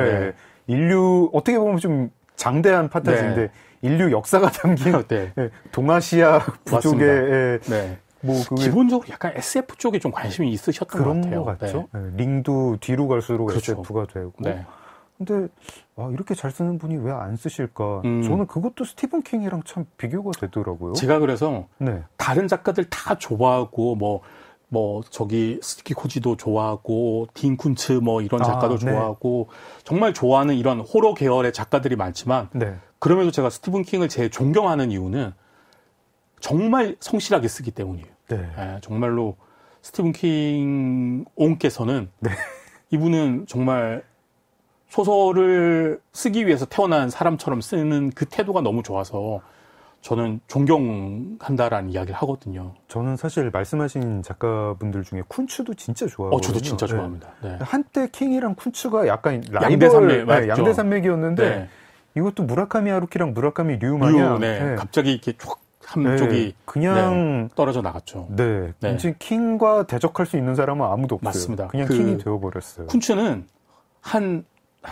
Speaker 2: 인류 어떻게 보면 좀 장대한 판타지인데 인류 역사가 담긴 동아시아 부족의
Speaker 4: 기본적으로 약간 SF 쪽에 좀 관심이 있으셨던 것 같아요.
Speaker 2: 그런 것 같죠. 링도 뒤로 갈수록 SF가 되고. 근데 이렇게 잘 쓰는 분이 왜 안 쓰실까? 저는 그것도 스티븐 킹이랑 참 비교가 되더라고요.
Speaker 4: 제가 그래서 다른 작가들 다 좋아하고 저기 스키 코지도 좋아하고 딘 쿤츠 이런 작가도 좋아하고 정말 좋아하는 이런 호러 계열의 작가들이 많지만 그러면서 제가 스티븐 킹을 제일 존경하는 이유는 정말 성실하게 쓰기 때문이에요. 정말로 스티븐 킹 옹께서는 이분은 정말 소설을 쓰기 위해서 태어난 사람처럼 쓰는 그 태도가 너무 좋아서 저는 존경한다라는 이야기를 하거든요.
Speaker 2: 저는 사실 말씀하신 작가분들 중에 쿤츠도 진짜 좋아하거든요.
Speaker 4: 저도 진짜 좋아합니다.
Speaker 2: 한때 킹이랑 쿤츠가 약간 양대산맥이었는데 이것도 무라카미 하루키랑 무라카미 류 마냥
Speaker 4: 갑자기 이렇게 쭉 한쪽이 그냥 떨어져 나갔죠.
Speaker 2: 이제 킹과 대적할 수 있는 사람은 아무도 없어요.
Speaker 4: 맞습니다.
Speaker 2: 그냥 킹이 되어버렸어요.
Speaker 4: 쿤츠는 한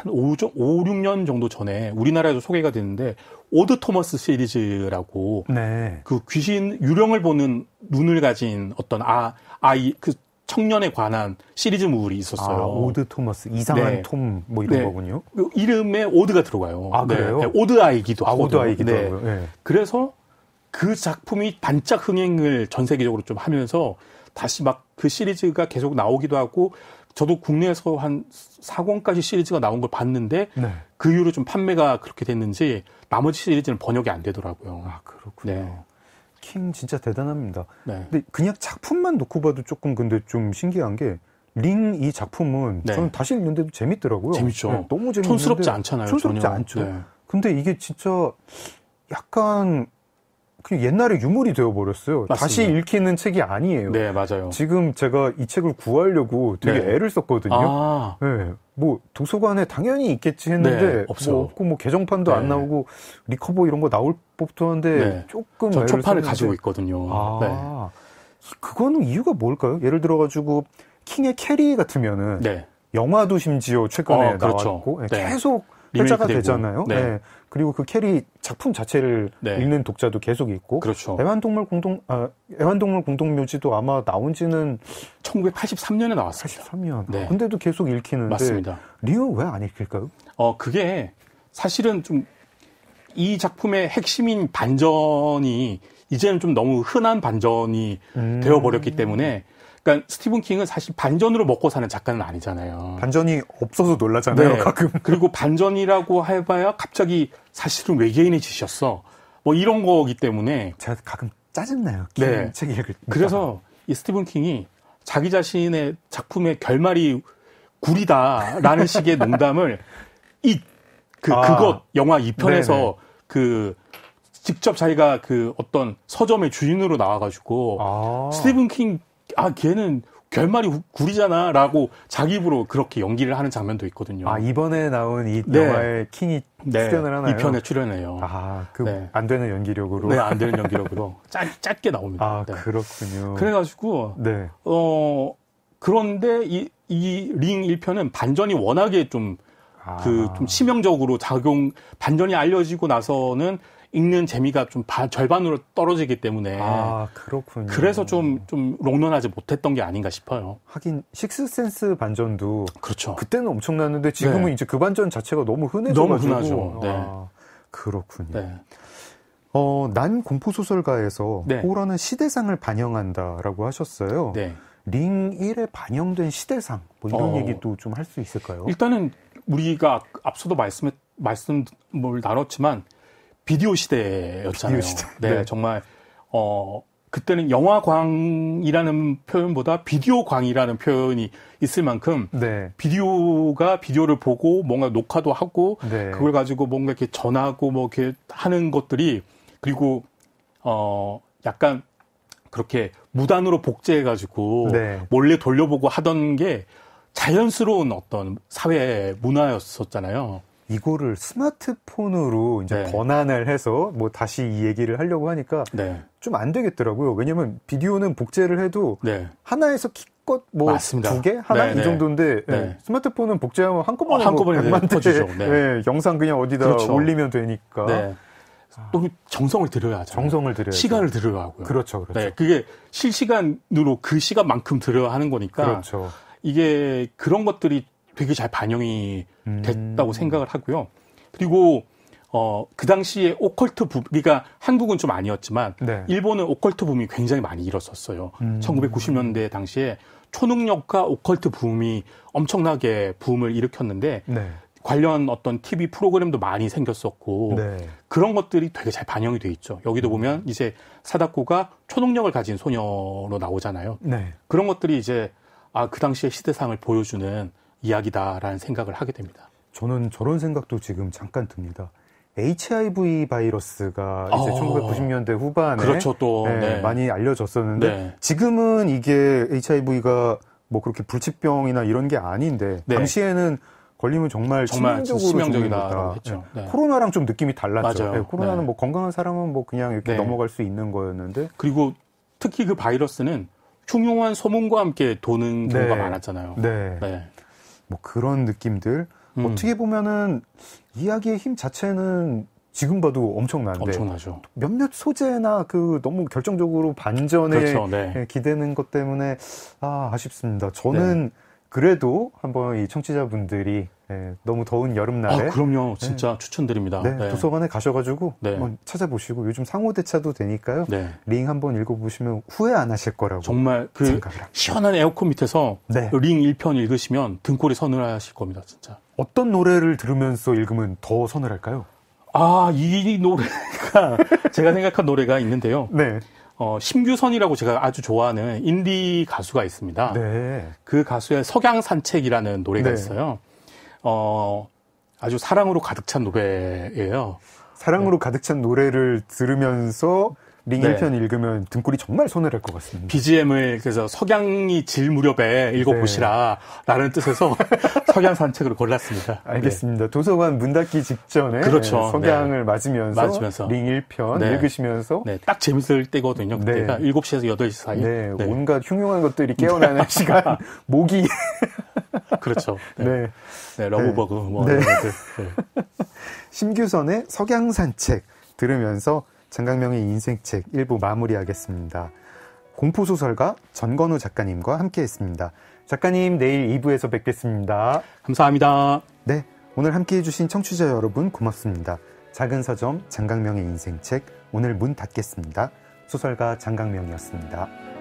Speaker 4: 5, 6년 정도 전에 우리나라에도 소개가 됐는데 오드 토머스 시리즈라고 그 귀신 유령을 보는 눈을 가진 어떤 아이 그 청년에 관한 시리즈물이 있었어요.
Speaker 2: 오드 토머스 이상한 톰 이런 거군요.
Speaker 4: 이름에 오드가 들어가요.
Speaker 2: 그래요?
Speaker 4: 오드 아이기도 하거든요.
Speaker 2: 오드 아이기도 하고요.
Speaker 4: 그래서 그 작품이 반짝 흥행을 전 세계적으로 좀 하면서 다시 막 그 시리즈가 계속 나오기도 하고 저도 국내에서 한 4권까지 시리즈가 나온 걸 봤는데 그 이후로 좀 판매가 그렇게 됐는지 나머지 시리즈는 번역이 안 되더라고요.
Speaker 2: 그렇군요. 킹 진짜 대단합니다. 근데 그냥 작품만 놓고 봐도 조금 근데 좀 신기한 게 링 이 작품은 저는 다시 읽는데도 재밌더라고요.
Speaker 4: 재밌죠.
Speaker 2: 너무 재밌는데
Speaker 4: 촌스럽지 않잖아요.
Speaker 2: 촌스럽지
Speaker 4: 전혀.
Speaker 2: 않죠. 근데 이게 진짜 약간 그냥 옛날에 유물이 되어버렸어요.
Speaker 4: 맞습니다.
Speaker 2: 다시 읽히는 책이 아니에요.
Speaker 4: 맞아요.
Speaker 2: 지금 제가 이 책을 구하려고 되게 애를 썼거든요. 도서관에 당연히 있겠지 했는데 없고 개정판도 안 나오고 리커버 이런 거 나올 법도 한데 조금
Speaker 4: 저 초판을 가지고 있거든요.
Speaker 2: 그거는 이유가 뭘까요? 예를 들어가지고 킹의 캐리 같으면은 영화도 심지어 최근에 나왔고 계속 회자가 되잖아요. 그리고 그 캐리 작품 자체를 읽는 독자도 계속 있고. 애완동물 공동묘지도 아마 나온 지는
Speaker 4: 1983년에 나왔습니다.
Speaker 2: 83년. 근데도 계속 읽히는데.
Speaker 4: 맞습니다.
Speaker 2: 리오 왜 안 읽힐까요?
Speaker 4: 그게 사실은 좀 이 작품의 핵심인 반전이 이제는 좀 너무 흔한 반전이 되어버렸기 때문에 그러니까 스티븐 킹은 사실 반전으로 먹고 사는 작가는 아니잖아요.
Speaker 2: 반전이 없어서 놀라잖아요.
Speaker 4: 네.
Speaker 2: 가끔.
Speaker 4: 그리고 반전이라고 해봐야 갑자기 사실은 외계인의 짓이었어. 뭐 이런 거기 때문에
Speaker 2: 제가 가끔 짜증나요.
Speaker 4: 네.
Speaker 2: 책 읽을 때.
Speaker 4: 그래서 이 스티븐 킹이 자기 자신의 작품의 결말이 구리다라는 식의 농담을 그것 영화 2편에서 직접 자기가 그 어떤 서점의 주인으로 나와가지고 스티븐 킹 걔는 결말이 구리잖아라고 자기 입으로 그렇게 연기를 하는 장면도 있거든요.
Speaker 2: 이번에 나온 이 영화에 킹이 출연을 하나요?
Speaker 4: 2편에 출연해요.
Speaker 2: 안 되는 연기력으로.
Speaker 4: 네, 안 되는 연기력으로 짧게 나옵니다.
Speaker 2: 그렇군요.
Speaker 4: 그래가지고 그런데 이 링 1편은 반전이 워낙에 좀 치명적으로 반전이 알려지고 나서는 읽는 재미가 좀 절반으로 떨어지기 때문에.
Speaker 2: 그렇군요.
Speaker 4: 그래서 좀 롱런하지 못했던 게 아닌가 싶어요.
Speaker 2: 하긴, 식스센스 반전도.
Speaker 4: 그렇죠.
Speaker 2: 그때는 엄청났는데 지금은 이제 그 반전 자체가 너무 흔해져가지고.
Speaker 4: 너무 흔하죠. 네.
Speaker 2: 그렇군요.
Speaker 4: 네.
Speaker 2: 난 공포소설가에서 호러는 시대상을 반영한다라고 하셨어요.
Speaker 4: 네.
Speaker 2: 링 1에 반영된 시대상, 뭐 이런 얘기도 좀 할 수 있을까요?
Speaker 4: 일단은 우리가 앞서도 말씀을 나눴지만 비디오 시대였잖아요.
Speaker 2: 비디오 시대.
Speaker 4: 네, 정말 그때는 영화광이라는 표현보다 비디오광이라는 표현이 있을 만큼 비디오가 비디오를 보고 뭔가 녹화도 하고 그걸 가지고 뭔가 이렇게 전하고 뭐 이렇게 하는 것들이 그리고 약간 그렇게 무단으로 복제해가지고 몰래 돌려보고 하던 게 자연스러운 어떤 사회 문화였었잖아요.
Speaker 2: 이거를 스마트폰으로 이제 번안을 해서 뭐 다시 이 얘기를 하려고 하니까 좀 안 되겠더라고요. 왜냐면 비디오는 복제를 해도 하나에서 기껏 뭐 2개? 하나? 이 정도인데 스마트폰은 복제하면 한꺼번에 100만
Speaker 4: 퍼지죠.
Speaker 2: 영상 그냥 어디다 올리면 되니까.
Speaker 4: 또 정성을 들여야 하잖아요.
Speaker 2: 정성을 들여야
Speaker 4: 시간을 들여야 하고요.
Speaker 2: 그렇죠.
Speaker 4: 네, 그게 실시간으로 그 시간만큼 들여야 하는 거니까 이게 그런 것들이 되게 잘 반영이 됐다고 생각을 하고요. 그리고 그 당시에 오컬트 그러니까 한국은 좀 아니었지만 일본은 오컬트 붐이 굉장히 많이 일었었어요. 1990년대 당시에 초능력과 오컬트 붐이 엄청나게 붐을 일으켰는데 관련 어떤 TV 프로그램도 많이 생겼었고 그런 것들이 되게 잘 반영이 돼 있죠. 여기도 보면 이제 사다코가 초능력을 가진 소녀로 나오잖아요. 그런 것들이 이제 그 당시의 시대상을 보여주는 이야기다라는 생각을 하게 됩니다.
Speaker 2: 저는 저런 생각도 지금 잠깐 듭니다. HIV 바이러스가 이제 1990년대 후반에 많이 알려졌었는데 지금은 이게 HIV가 뭐 그렇게 불치병이나 이런 게 아닌데 당시에는 걸리면 정말
Speaker 4: 치명적이다라고 했죠.
Speaker 2: 코로나랑 좀 느낌이 달랐죠. 코로나는
Speaker 4: 네.
Speaker 2: 뭐 건강한 사람은 뭐 그냥 이렇게 넘어갈 수 있는 거였는데.
Speaker 4: 그리고 특히 그 바이러스는 흉흉한 소문과 함께 도는 경우가 많았잖아요.
Speaker 2: 뭐 그런 느낌들. 어떻게 보면은 이야기의 힘 자체는 지금 봐도
Speaker 4: 엄청나죠.
Speaker 2: 몇몇 소재나 그 너무 결정적으로 반전에 기대는 것 때문에 아쉽습니다. 저는 그래도 한번 이 청취자분들이 너무 더운 여름날에
Speaker 4: 그럼요. 진짜 추천드립니다.
Speaker 2: 도서관에 가셔가지고 한번 찾아보시고 요즘 상호대차도 되니까요. 링 한번 읽어보시면 후회 안 하실 거라고
Speaker 4: 정말 그 시원한 에어컨 밑에서 링 1편 읽으시면 등골이 서늘하실 겁니다. 진짜.
Speaker 2: 어떤 노래를 들으면서 읽으면 더 서늘할까요?
Speaker 4: 이 노래가 제가 생각한 노래가 있는데요. 심규선이라고 제가 아주 좋아하는 인디 가수가 있습니다. 그 가수의 석양산책이라는 노래가 있어요. 아주 사랑으로 가득 찬 노래예요.
Speaker 2: 사랑으로 가득 찬 노래를 들으면서 링 1편 읽으면 등골이 정말 서늘할 것 같습니다.
Speaker 4: BGM을 그래서 석양이 질 무렵에 읽어보시라 라는 뜻에서 석양산책으로 골랐습니다.
Speaker 2: 알겠습니다. 도서관 문 닫기 직전에 석양을 맞으면서 링 1편 읽으시면서
Speaker 4: 딱 재밌을 때거든요. 그때가 7시에서 8시 사이.
Speaker 2: 온갖 흉흉한 것들이 깨어나는 시간. 모기.
Speaker 4: 그렇죠. 러브버그 뭐 이런 것들.
Speaker 2: 심규선의 석양산책 들으면서 장강명의 인생책 1부 마무리하겠습니다. 공포소설가 전건우 작가님과 함께했습니다. 작가님 내일 2부에서 뵙겠습니다.
Speaker 4: 감사합니다.
Speaker 2: 오늘 함께해 주신 청취자 여러분 고맙습니다. 작은 서점 장강명의 인생책 오늘 문 닫겠습니다. 소설가 장강명이었습니다.